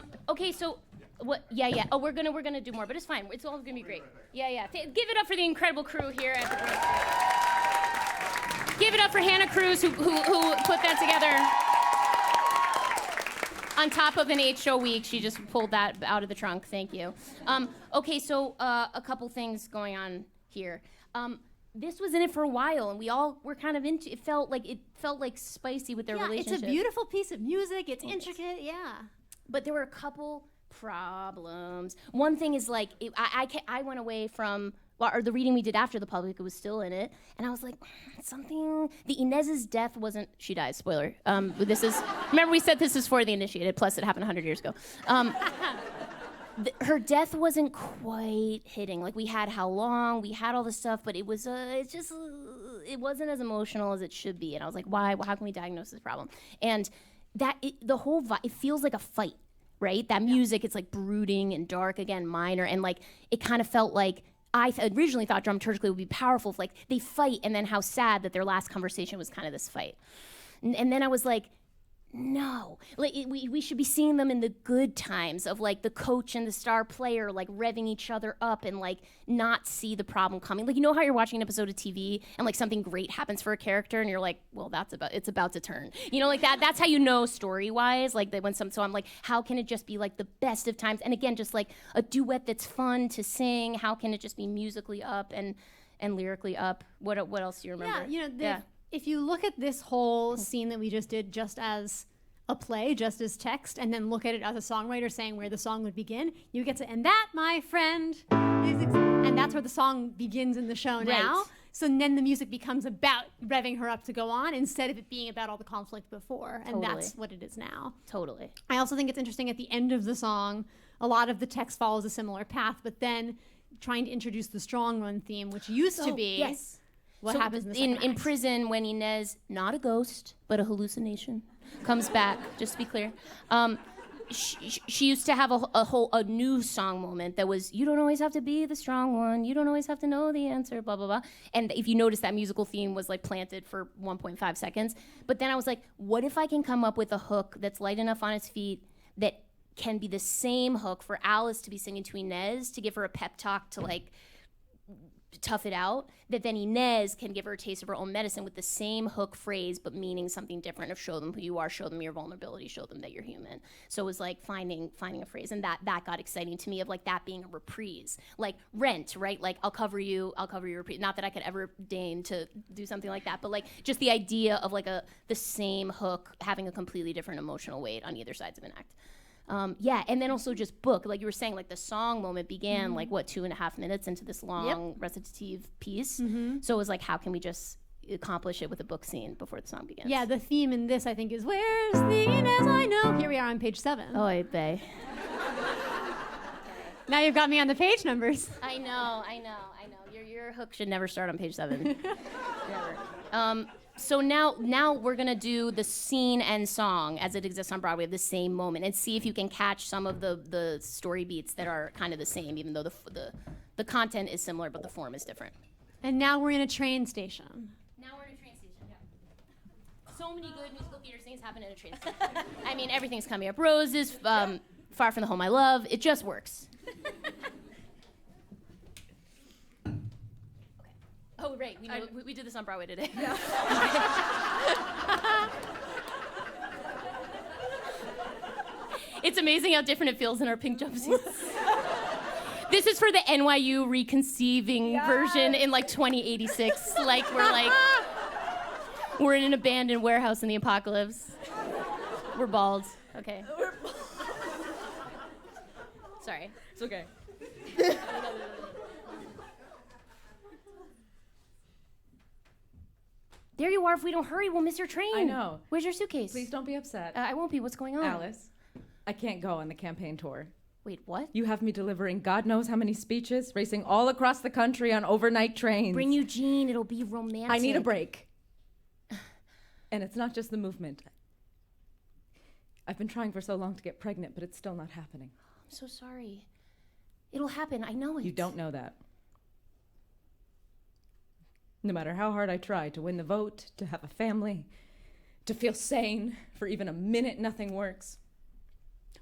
S1: it. Okay, so what? Yeah. Oh, we're gonna do more, but it's fine. It's all gonna be great. Yeah. Give it up for the incredible crew here at the break. Give it up for Hannah Cruz who put that together. On top of an 8-show week, she just pulled that out of the trunk. Thank you. Okay, so a couple things going on here. This was in it for a while, and we all were kind of into. It felt like spicy with their relationship.
S2: It's a beautiful piece of music. It's intricate. Yeah.
S1: But there were a couple problems. One thing is like I went away from or the reading we did after the public. It was still in it, and I was like, something. The Inez's death wasn't. She dies. Spoiler. This is. Remember we said this is for the initiated. Plus it happened 100 years ago. Her death wasn't quite hitting. Like we had how long, we had all this stuff, but it was it wasn't as emotional as it should be. And I was like, why? How can we diagnose this problem? And the whole it feels like a fight, right? That music, it's like brooding and dark, again, minor, and like it kind of felt like I originally thought dramaturgically would be powerful if like they fight, and then how sad that their last conversation was kind of this fight. And then I was like, no, like we should be seeing them in the good times of like the coach and the star player like revving each other up and like not see the problem coming. Like, you know how you're watching an episode of TV and like something great happens for a character and you're like, well, it's about to turn. You know, like that's how you know story wise, like that so I'm like, how can it just be like the best of times? And again, just like a duet that's fun to sing. How can it just be musically up and lyrically up? What else do you remember?
S2: Yeah, if you look at this whole scene that we just did just as a play, just as text, and then look at it as a songwriter saying where the song would begin, you get to, and that, my friend, and that's where the song begins in the show now. Right. So then the music becomes about revving her up to go on instead of it being about all the conflict before. And that's what it is now.
S1: Totally.
S2: I also think it's interesting at the end of the song, a lot of the text follows a similar path, but then trying to introduce the strong run theme, which used to be...
S1: Yes.
S2: What happens in the second
S1: in prison when Inez, not a ghost, but a hallucination, comes back, just to be clear. She used to have a new song moment that was, you don't always have to be the strong one, you don't always have to know the answer, blah, blah, blah. And if you notice, that musical theme was like planted for 1.5 seconds. But then I was like, what if I can come up with a hook that's light enough on its feet that can be the same hook for Alice to be singing to Inez, to give her a pep talk to like tough it out, that then Inez can give her a taste of her own medicine with the same hook phrase but meaning something different of show them who you are, show them your vulnerability, show them that you're human. So it was like finding a phrase, and that got exciting to me, of like that being a reprise, like Rent, right? Like I'll cover you reprise. Not that I could ever deign to do something like that, but like just the idea of like the same hook having a completely different emotional weight on either sides of an act. And then also just book, like you were saying, like the song moment began like 2.5 minutes into this long recitative piece. So it was like, how can we just accomplish it with a book scene before the song begins?
S2: Yeah, the theme in this, I think, is where's the Inez I know? Here we are on page 7.
S1: Oy vey.
S2: Now you've got me on the page numbers.
S1: I know. Your hook should never start on page 7. Never. So now we're gonna do the scene and song as it exists on Broadway of the same moment, and see if you can catch some of the story beats that are kind of the same, even though the content is similar but the form is different.
S2: And now we're in a train station.
S1: Yeah. So many good musical theater scenes happen in a train station. I mean, everything's coming up roses, Far from the Home I Love. It just works. Oh, right. We did this on Broadway today. Yeah. It's amazing how different it feels in our pink jumpsuits. This is for the NYU reconceiving version in like 2086. Like we're in an abandoned warehouse in the apocalypse. We're bald. Okay. Sorry.
S3: It's okay.
S1: There you are. If we don't hurry, we'll miss your train.
S3: I know.
S1: Where's your suitcase?
S3: Please don't be upset.
S1: I won't be. What's going on?
S3: Alice, I can't go on the campaign tour.
S1: Wait, what?
S3: You have me delivering God knows how many speeches, racing all across the country on overnight trains.
S1: Bring Eugene. It'll be romantic.
S3: I need a break. And it's not just the movement. I've been trying for so long to get pregnant, but it's still not happening.
S1: I'm so sorry. It'll happen. I know it.
S3: You don't know that. No matter how hard I try to win the vote, to have a family, to feel sane, for even a minute, nothing works.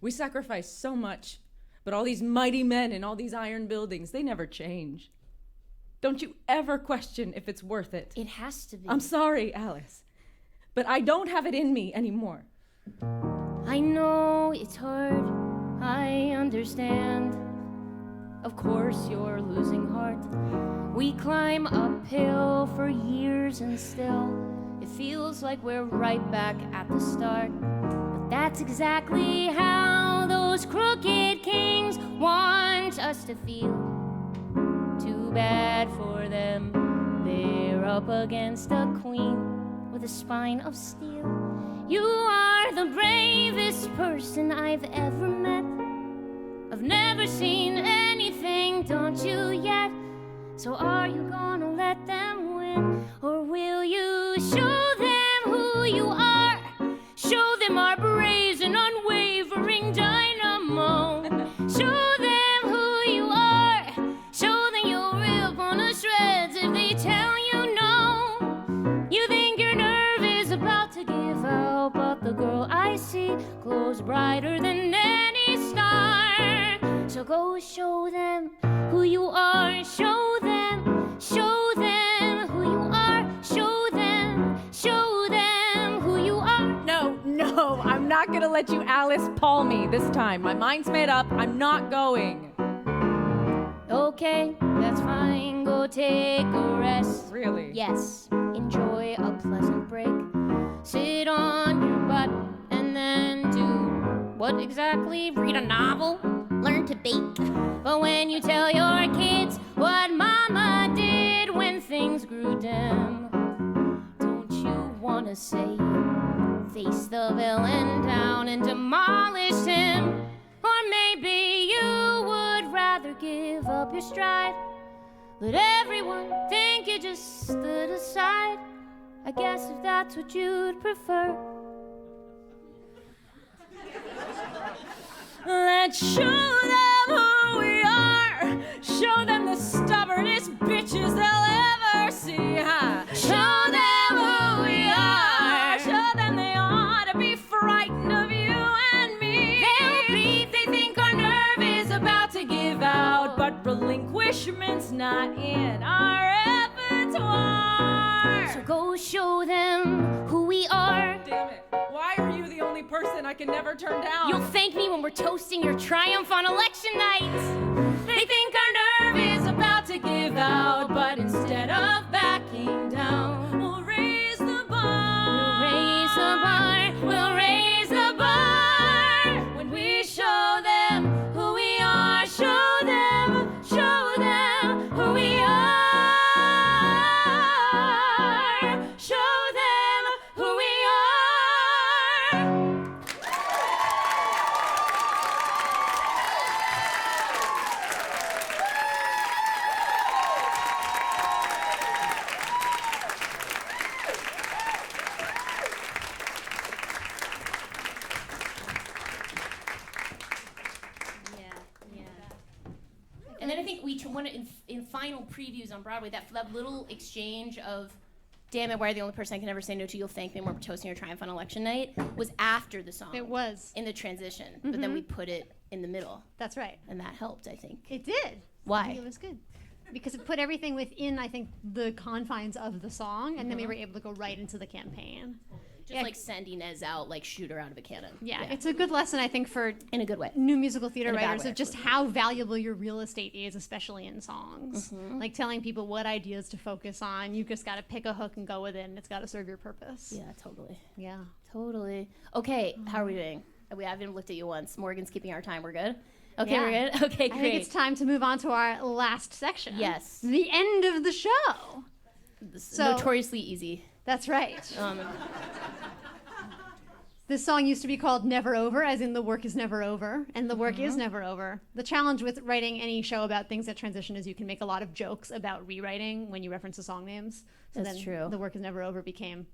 S3: We sacrifice so much, but all these mighty men in all these iron buildings, they never change. Don't you ever question if it's worth it.
S1: It has to be.
S3: I'm sorry, Alice, but I don't have it in me anymore.
S1: I know it's hard. I understand. Of course you're losing heart. We climb uphill for years and still it feels like we're right back at the start. But that's exactly how those crooked kings want us to feel. Too bad for them. They're up against a queen with a spine of steel. You are the bravest person I've ever met. I've never seen anything, don't you yet? So are you gonna let them win? them? Or will you show them who you are? Show them our brazen, unwavering dynamo. Show them who you are. Show them you'll rip on the shreds if they tell you no. You think your nerve is about to give out, but the girl I see glows brighter than any star. So go show them who you are. Show them who you are. Show them who you are.
S3: No, I'm not gonna let you Alice Paul me this time. My mind's made up. I'm not going.
S1: Okay, that's fine. Go take a rest.
S3: Really?
S1: Yes. Enjoy a pleasant break. Sit on your butt and then do what exactly? Read a novel? Learn to bake? But when you tell your kids what mama did when things grew dim, don't you wanna say, face the villain down and demolish him? Or maybe you would rather give up your stride. Let everyone think you just stood aside. I guess if that's what you'd prefer.
S3: Let's show them who we are. Show them the stubbornest bitches they'll ever see. Huh? Show them who we are. Show them they ought to be frightened of you and me.
S1: They'll breathe,
S3: They think our nerve is about to give out, but relinquishment's not in our repertoire.
S1: so go show them who we are.
S3: Damn it. Why are you the only person I can never turn down?
S1: You'll thank me when we're toasting your triumph on election night.
S3: They think our nerve is about to give out, but instead of backing down, we'll raise the bar.
S1: Raise the bar, we'll raise the bar.
S3: When we show them who we are, show them who we are. Show them who we are.
S1: And then I think we want to, in final previews on Broadway, that little exchange of, damn it, why are you the only person I can ever say no to? You'll thank me when we're toasting your triumph on election night, was after the song.
S2: It was.
S1: In the transition. But then we put it in the middle.
S2: That's right.
S1: And that helped, I think.
S2: It did.
S1: Why?
S2: I think it was good. Because it put everything within, I think, the confines of the song, and then we were able to go right into the campaign.
S1: Just like send Inez out, like shoot her out of a cannon.
S2: Yeah, it's a good lesson, I think, for
S1: in a good way.
S2: new musical theater
S1: In a bad
S2: writers
S1: way,
S2: of just how valuable your real estate is, especially in songs. Like telling people what ideas to focus on. You just got to pick a hook and go with it, and it's got to serve your purpose.
S1: Yeah, totally.
S2: Yeah.
S1: Totally. Okay, how are we doing? We haven't looked at you once. Morgan's keeping our time. We're good? Okay,
S2: Yeah.
S1: we're good? Okay,
S2: I
S1: great.
S2: think it's time to move on to our last section.
S1: Yes.
S2: The end of the show. So-
S1: Notoriously easy.
S2: That's right. This song used to be called Never Over, as in the work is never over, and the work is never over. The challenge with writing any show about things that transition is you can make a lot of jokes about rewriting when you reference the song names. So
S1: That's
S2: then
S1: true.
S2: The work is never over became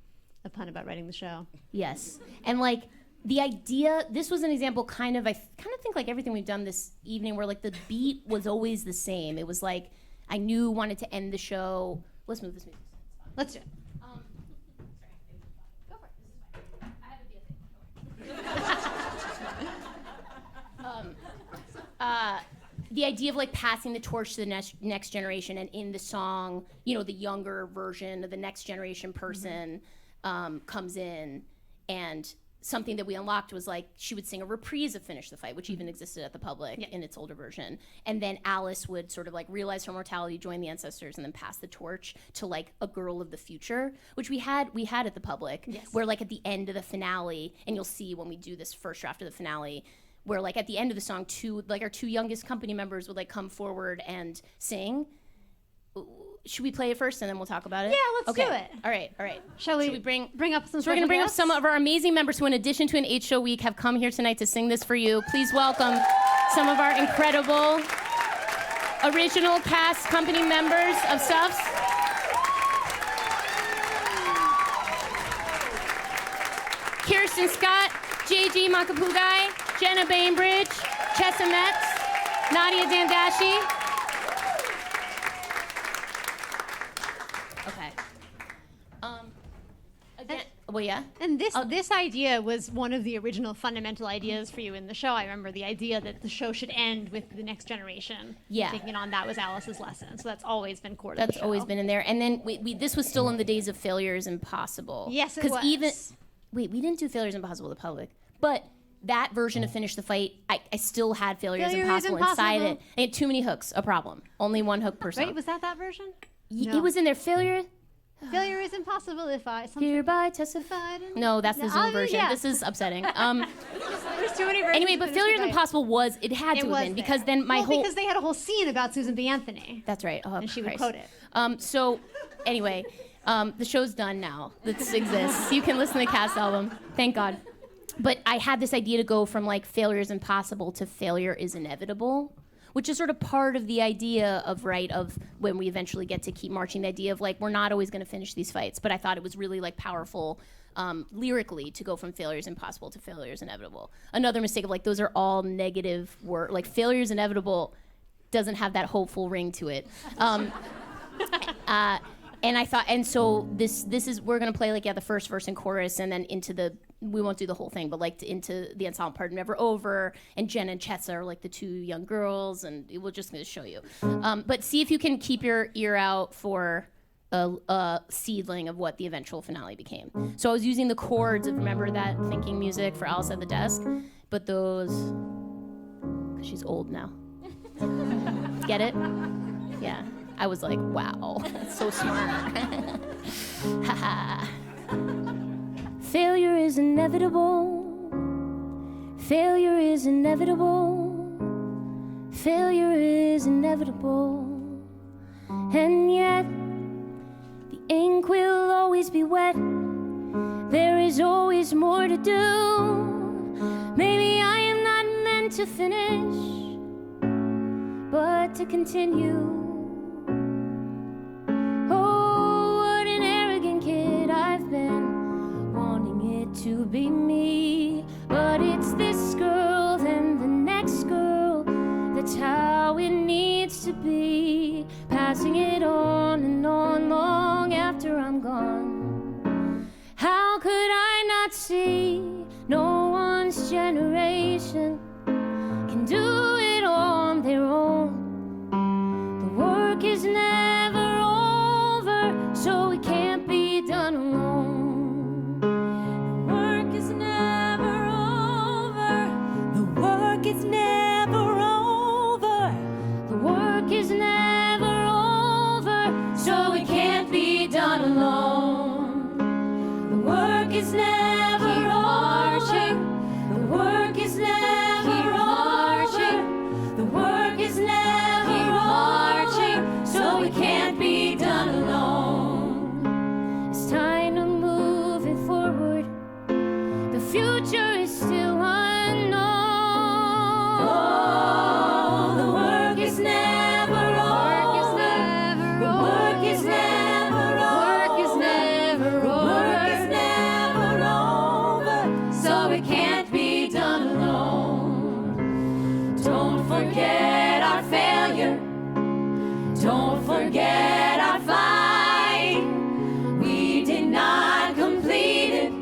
S2: a pun about writing the show.
S1: Yes. And like the idea, this was an example I kind of think like everything we've done this evening where like the beat was always the same. It was like I knew wanted to end the show. Let's move this music.
S2: Let's do it.
S1: Go for it. This is fine. I have a BFA. The idea of like passing the torch to the next generation, and in the song, you know, the younger version of the next generation person comes in, and something that we unlocked was like she would sing a reprise of Finish the Fight, which even existed at the Public in its older version. And then Alice would sort of like realize her mortality, join the ancestors, and then pass the torch to like a girl of the future, which we had at the Public, where like at the end of the finale, and you'll see when we do this first draft of the finale, where like at the end of the song, our two youngest company members would like come forward and sing. Should we play it first and then we'll talk about it?
S2: Yeah, let's do it.
S1: All right.
S2: Shall we
S1: bring
S2: up some
S1: So we're going to bring up some of our amazing members who, in addition to an 8-show week, have come here tonight to sing this for you. Please welcome some of our incredible original cast company members of Suffs. Kirsten Scott, JG Makapugai, Jenna Bainbridge, Chessa Metz, Nadia Dandashi. Okay. Again, well, yeah.
S2: And this idea was one of the original fundamental ideas for you in the show. I remember the idea that the show should end with the next generation taking on that was Alice's lesson. So that's always been core to the show.
S1: That's always been in there. And then we this was still in the days of Failure is Impossible.
S2: Yes, it was.
S1: We didn't do Failure is Impossible to the public, but that version of Finish the Fight, I still had Failure is Impossible inside it. I had too many hooks, a problem. Only one hook per song.
S2: Wait, was that version?
S1: It was in there. Failure
S2: is impossible if I
S1: hereby testified. No, that's the Zoom version. Yeah. This is upsetting.
S2: There's too many versions.
S1: Anyway, but Failure is Impossible it had to have been because then
S2: because they had a whole scene about Susan B. Anthony.
S1: That's right. Oh,
S2: and she would quote it.
S1: So anyway, the show's done now. This exists. You can listen to the cast album. Thank God. But I had this idea to go from like Failure is Impossible to Failure is Inevitable, which is sort of part of the idea of when we eventually get to Keep Marching, the idea of like we're not always going to finish these fights. But I thought it was really like powerful lyrically to go from Failure is Impossible to Failure is Inevitable. Another mistake of like those are all negative words. Like Failure is Inevitable doesn't have that hopeful ring to it. And I thought, and so this is, we're gonna play like the first verse and chorus, and then we won't do the whole thing, but like into the ensemble part, Never Over, and Jen and Chessa are like the two young girls, and we're just gonna show you. But see if you can keep your ear out for a seedling of what the eventual finale became. So I was using the chords of, remember that thinking music for Alice at the Desk, but those, because she's old now. Get it? Yeah. I was like, wow, that's so smart. Haha. Failure is inevitable. Failure is inevitable. Failure is inevitable. And yet, the ink will always be wet. There is always more to do. Maybe I am not meant to finish, but to continue. To be me, but it's this girl, then the next girl. That's how it needs to be. Passing it on and on long after I'm gone. How could I not see? No one's generation can do it on their own. The work is never over, so it can't be done alone. It's never over. The work is never over, so it can't be done alone. The work is never over. The work is never over. The work is never over, so it can't be done alone. It's time to move it forward. The future is still unknown. Forget our fight. We did not complete it.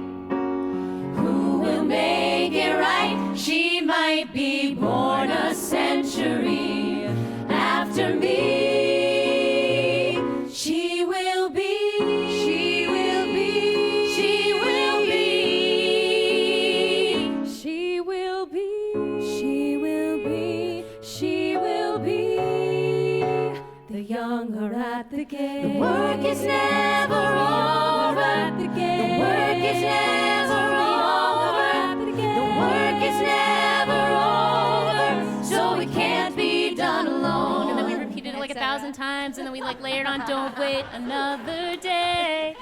S1: Who will make it right? She might be born a century after me. She will be. She will be. She will be. She will be. She will be. She will be. The young are at the gate. The work is never over. The work is never over. The work is never over, so it can't be done alone. And then we repeated it like 1,000 times, and then we like layered on "Don't wait another day.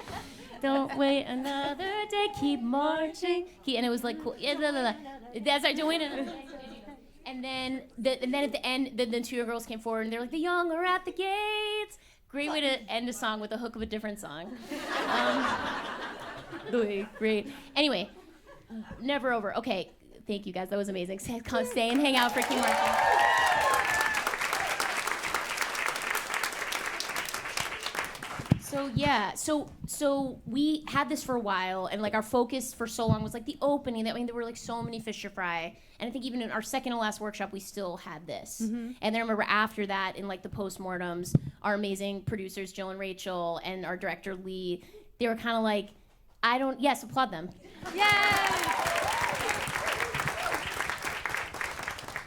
S1: Don't wait another day. Keep marching." And it was like cool. Yeah, that's right. Don't wait another day. And then at the end, the two girls came forward and they're like, "The young are at the gates." Great way to end a song with a hook of a different song. Great. Anyway, never over. Okay, thank you guys. That was amazing. Come stay and hang out for King Martin. So yeah, so we had this for a while, and like our focus for so long was like the opening. That there were like so many fish to fry, and I think even in our second to last workshop, we still had this. And then I remember after that, in like the postmortems, our amazing producers Jill and Rachel and our director Leigh, they were kind of like, yes, applaud them.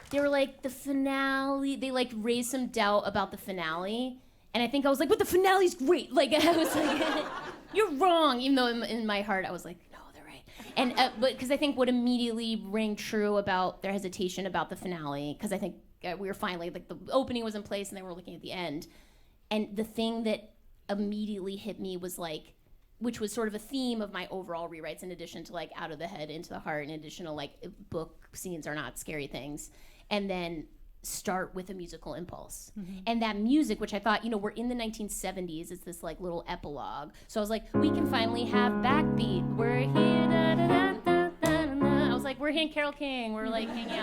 S1: They were like the finale. They like raised some doubt about the finale. And I think I was like, but the finale's great. Like, I was like, you're wrong. Even though in my heart, I was like, no, they're right. And but because I think what immediately rang true about their hesitation about the finale, because I think we were finally, like the opening was in place and they were looking at the end. And the thing that immediately hit me was like, which was sort of a theme of my overall rewrites, in addition to like out of the head, into the heart, in addition to like book scenes are not scary things. And then start with a musical impulse. And that music, which I thought, we're in the 1970s, it's this like little epilogue. So I was like, we can finally have backbeat. We're here, da, da, da, da, da, da. I was like, we're here in Carole King. We're like hanging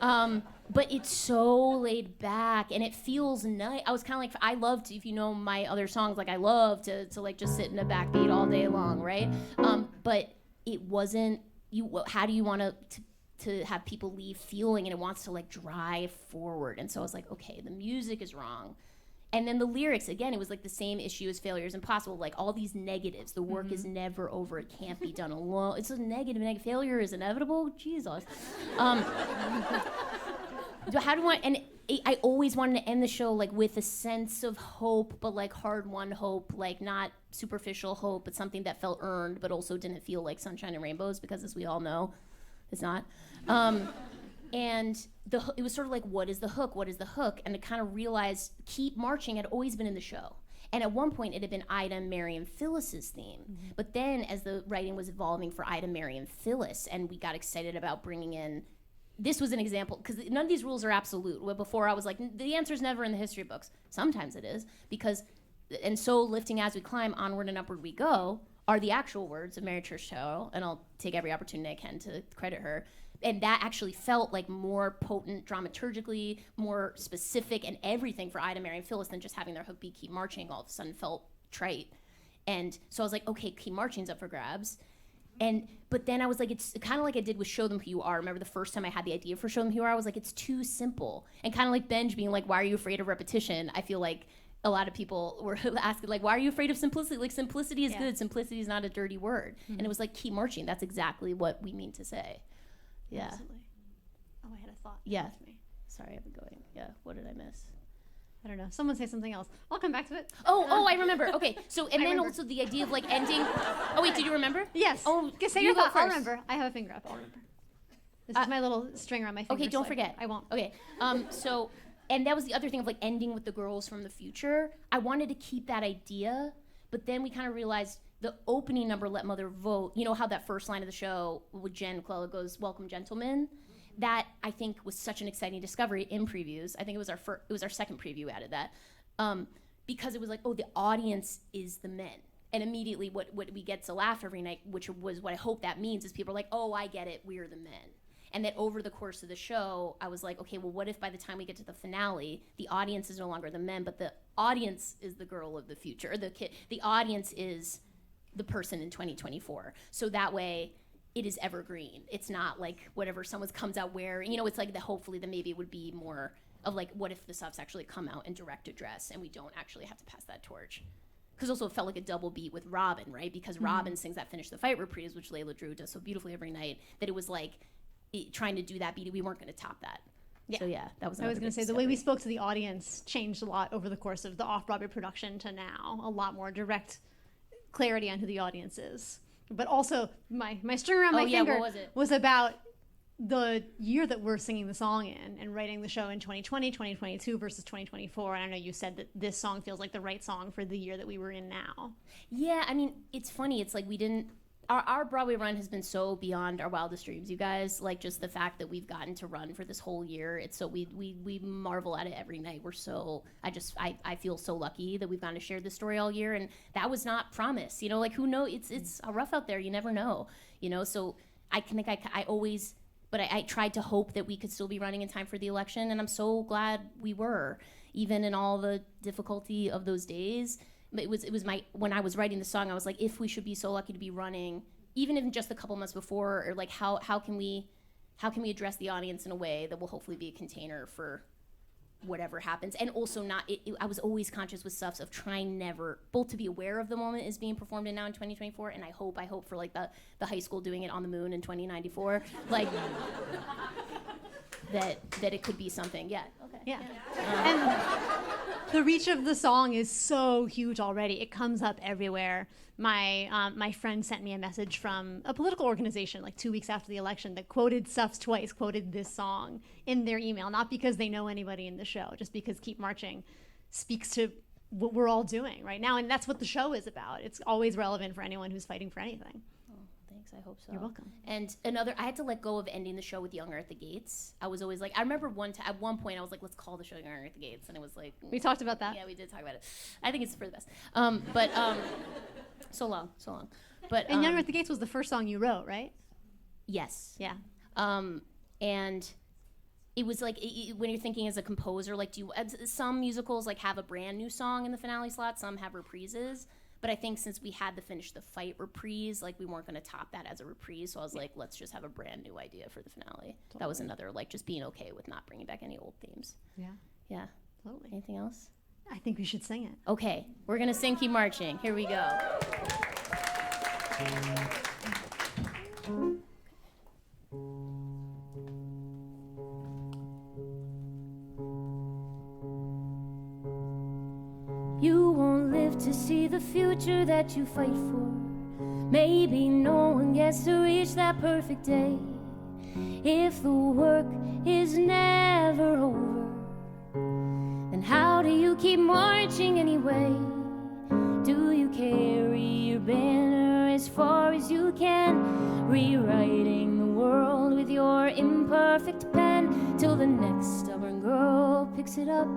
S1: out. But it's so laid back and it feels nice. I was kind of like, I loved, if you know my other songs, like I love to like just sit in a backbeat all day long, right? But it wasn't, how do you want to have people leave feeling, and it wants to like drive forward. And so I was like, okay, the music is wrong. And then the lyrics, again, it was like the same issue as Failure is Impossible, like all these negatives. The work is never over. It can't be done alone. It's a negative. Failure is inevitable. Jesus. How do I always wanted to end the show like with a sense of hope, but like hard-won hope, like not superficial hope, but something that felt earned, but also didn't feel like sunshine and rainbows, because as we all know, it's not. And it was sort of like, what is the hook? What is the hook? And to kind of realize Keep Marching had always been in the show. And at one point, it had been Ida, Mary, and Phyllis's theme. But then as the writing was evolving for Ida, Mary, and Phyllis, and we got excited about bringing in, this was an example, because none of these rules are absolute. Where before I was like, the answer's never in the history books. Sometimes it is, because, and so lifting as we climb, onward and upward we go, are the actual words of Mary Church Terrell, and I'll take every opportunity I can to credit her. And that actually felt like more potent dramaturgically, more specific, and everything for Ida, Mary, and Phyllis than just having their hook be Keep Marching all of a sudden felt trite. And so I was like, okay, Keep Marching's up for grabs. But then I was like, it's kind of like I did with Show Them Who You Are. Remember the first time I had the idea for Show Them Who You Are, I was like, it's too simple. And kind of like Benj being like, why are you afraid of repetition? I feel like a lot of people were asking, like, why are you afraid of simplicity? Like, simplicity is good. Simplicity is not a dirty word. And it was like, Keep Marching. That's exactly what we mean to say. Yeah.
S2: Absolutely. Oh, I had a thought.
S1: Yeah. Sorry, I've been going. Yeah. What did I miss?
S2: I don't know. Someone say something else. I'll come back to it.
S1: Oh, I remember. Okay. So, and then also the idea of like ending. Oh, wait, did you remember?
S2: Yes.
S1: Oh,
S2: say your thought. I'll remember. I have a finger up. I'll remember. This is my little string around my finger.
S1: Okay, don't forget.
S2: I won't.
S1: Okay. So, and that was the other thing of like ending with the girls from the future. I wanted to keep that idea, but then we kind of realized the opening number, Let Mother Vote, you know how that first line of the show with Jen Clella goes, welcome gentlemen? That I think was such an exciting discovery in previews. I think it was our second preview added that. Because it was like, oh, the audience is the men. And immediately what we get to laugh every night, which was what I hope that means, is people are like, oh, I get it, we're the men. And that over the course of the show, I was like, okay, well, what if by the time we get to the finale, the audience is no longer the men, but the audience is the girl of the future, or the kid. The audience is the person in 2024. So that way, it is evergreen. It's not like whatever someone comes out wearing. You know, it's like hopefully maybe it would be more of like, what if the Suffs actually come out and direct a dress and we don't actually have to pass that torch? Because also it felt like a double beat with Robin, right? Because Robin sings that Finish the Fight reprise, which Layla Drew does so beautifully every night, that it was like trying to do that beat. We weren't going to top that. Yeah. So yeah, that was.
S2: I was going to say the way we spoke to the audience changed a lot over the course of the off-Broadway production to now. A lot more direct clarity on who the audience is. But also my string around my finger was about the year that we're singing the song in and writing the show in 2020, 2022 versus 2024. And I know you said that this song feels like the right song for the year that we were in now.
S1: Yeah, I mean, it's funny. It's like we didn't. Our Broadway run has been so beyond our wildest dreams, you guys. Like just the fact that we've gotten to run for this whole year. It's so we marvel at it every night. We're so I feel so lucky that we've gotten to share this story all year, and that was not promised. You know, like who knows? It's rough out there. You never know. You know, so I tried to hope that we could still be running in time for the election, and I'm so glad we were, even in all the difficulty of those days. It was when I was writing the song, I was like, if we should be so lucky to be running, even if just a couple months before, or like how can we address the audience in a way that will hopefully be a container for whatever happens, and also I was always conscious with Suffs of trying never both to be aware of the moment is being performed in now in 2024, and I hope for like the high school doing it on the moon in 2094, like that it could be something.
S2: And the reach of the song is so huge already. It comes up everywhere. My friend sent me a message from a political organization like 2 weeks after the election that quoted Suffs twice, quoted this song in their email, not because they know anybody in the show, just because Keep Marching speaks to what we're all doing right now, and that's what the show is about. It's always relevant for anyone who's fighting for anything.
S1: Thanks, I hope so.
S2: You're welcome.
S1: And I had to let go of ending the show with Younger at the Gates. I was always like, I remember at one point I was like, let's call the show Younger at the Gates, and it was like,
S2: We talked about that.
S1: Yeah, we did talk about it. I think it's for the best. So long. But
S2: And Younger at the Gates was the first song you wrote, right?
S1: Yes.
S2: Yeah.
S1: And it was like when you're thinking as a composer, like some musicals like have a brand new song in the finale slot, some have reprises. But I think since we had the Finish the Fight reprise, like we weren't going to top that as a reprise. So I was like, let's just have a brand new idea for the finale. Totally. That was another, like, just being okay with not bringing back any old themes. Yeah.
S2: Totally.
S1: Anything else?
S2: I think we should sing it.
S1: Okay, we're going to sing Keep Marching. Here we go. You won't live to see the future that you fight for. Maybe no one gets to reach that perfect day. If the work is never over, then how do you keep marching anyway? Do you carry your banner as far as you can, rewriting the world with your imperfect pen, till the next stubborn girl picks it up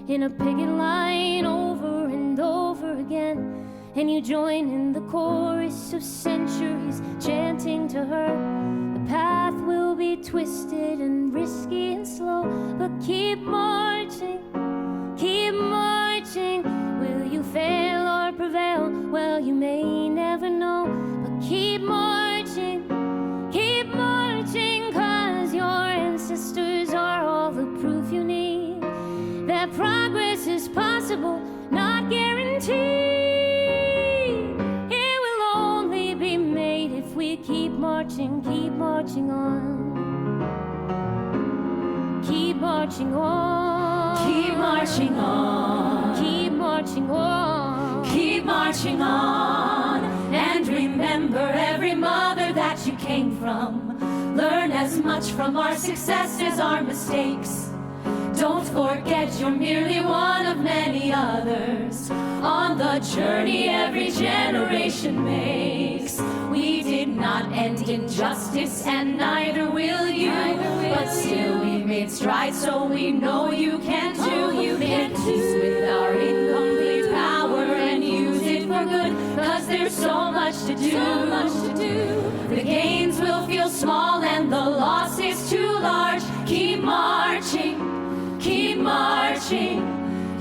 S1: in a picket line over and over again, and you join in the chorus of centuries chanting to her? The path will be twisted and risky and slow, but keep marching, keep marching. Will you fail or prevail? Well, you may never know, but keep marching, 'cause your ancestors are all the proof you need that progress is possible, not guaranteed. It will only be made if we keep marching on. Keep marching on. Keep marching on. Keep marching on. Keep marching on. And remember every mother that you came from. Learn as much from our success as our mistakes. Don't forget you're merely one of many others on the journey every generation makes. We did not end injustice, and neither will you. But still we made strides, so we know you can too. Make peace with our incomplete power and use it for good, 'cause there's so much to do. The gains will feel small and the loss is too large. Keep marching. Keep marching.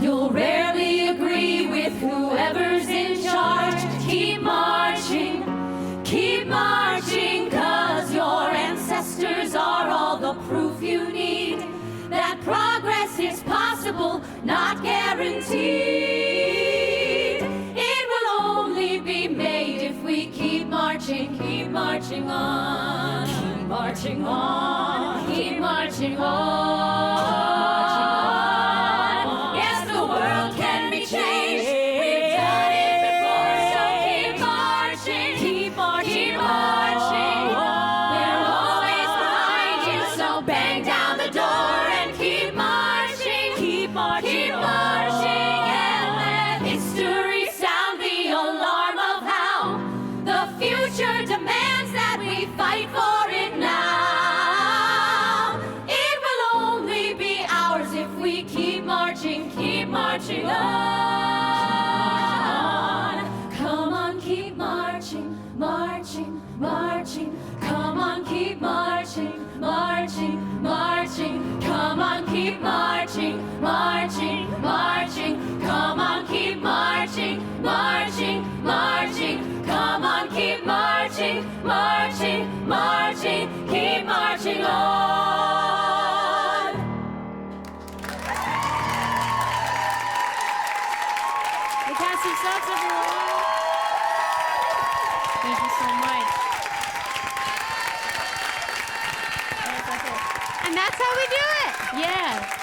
S1: You'll rarely agree with whoever's in charge. Keep marching. Keep marching, 'cause your ancestors are all the proof you need that progress is possible, not guaranteed. It will only be made if we keep marching on. Keep marching on. Keep marching on. Marching on. Come on, keep marching, marching.
S3: marching, marching. Come on, keep marching, marching, marching. Come on, keep marching, marching, marching. Come on, keep marching, marching, marching. Come on, keep marching, marching, marching. Keep marching on.
S1: The cast of Suffs, everyone. Thank you so much.
S2: And that's how we do it.
S1: Yeah.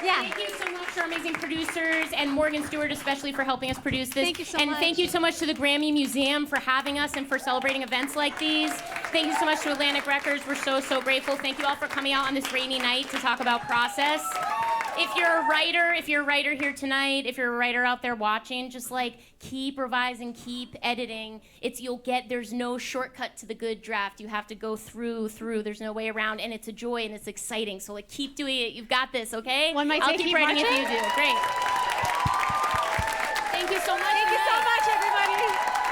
S2: Yeah.
S1: Thank you so much to our amazing producers and Morgan Stewart especially for helping us produce this.
S2: Thank you so
S1: and
S2: much.
S1: thank you so much to the Grammy Museum for having us and for celebrating events like these. Thank you so much to Atlantic Records. We're so, so grateful. Thank you all for coming out on this rainy night to talk about process. If you're a writer here tonight, if you're a writer out there watching, just like keep revising, keep editing. There's no shortcut to the good draft. You have to go through. There's no way around, and it's a joy and it's exciting. So like keep doing it. You've got this, okay?
S2: One might say
S1: I'll keep
S2: keep
S1: writing if
S2: marching.
S1: you do. Great. Thank you so much.
S2: Thank you so much, everybody.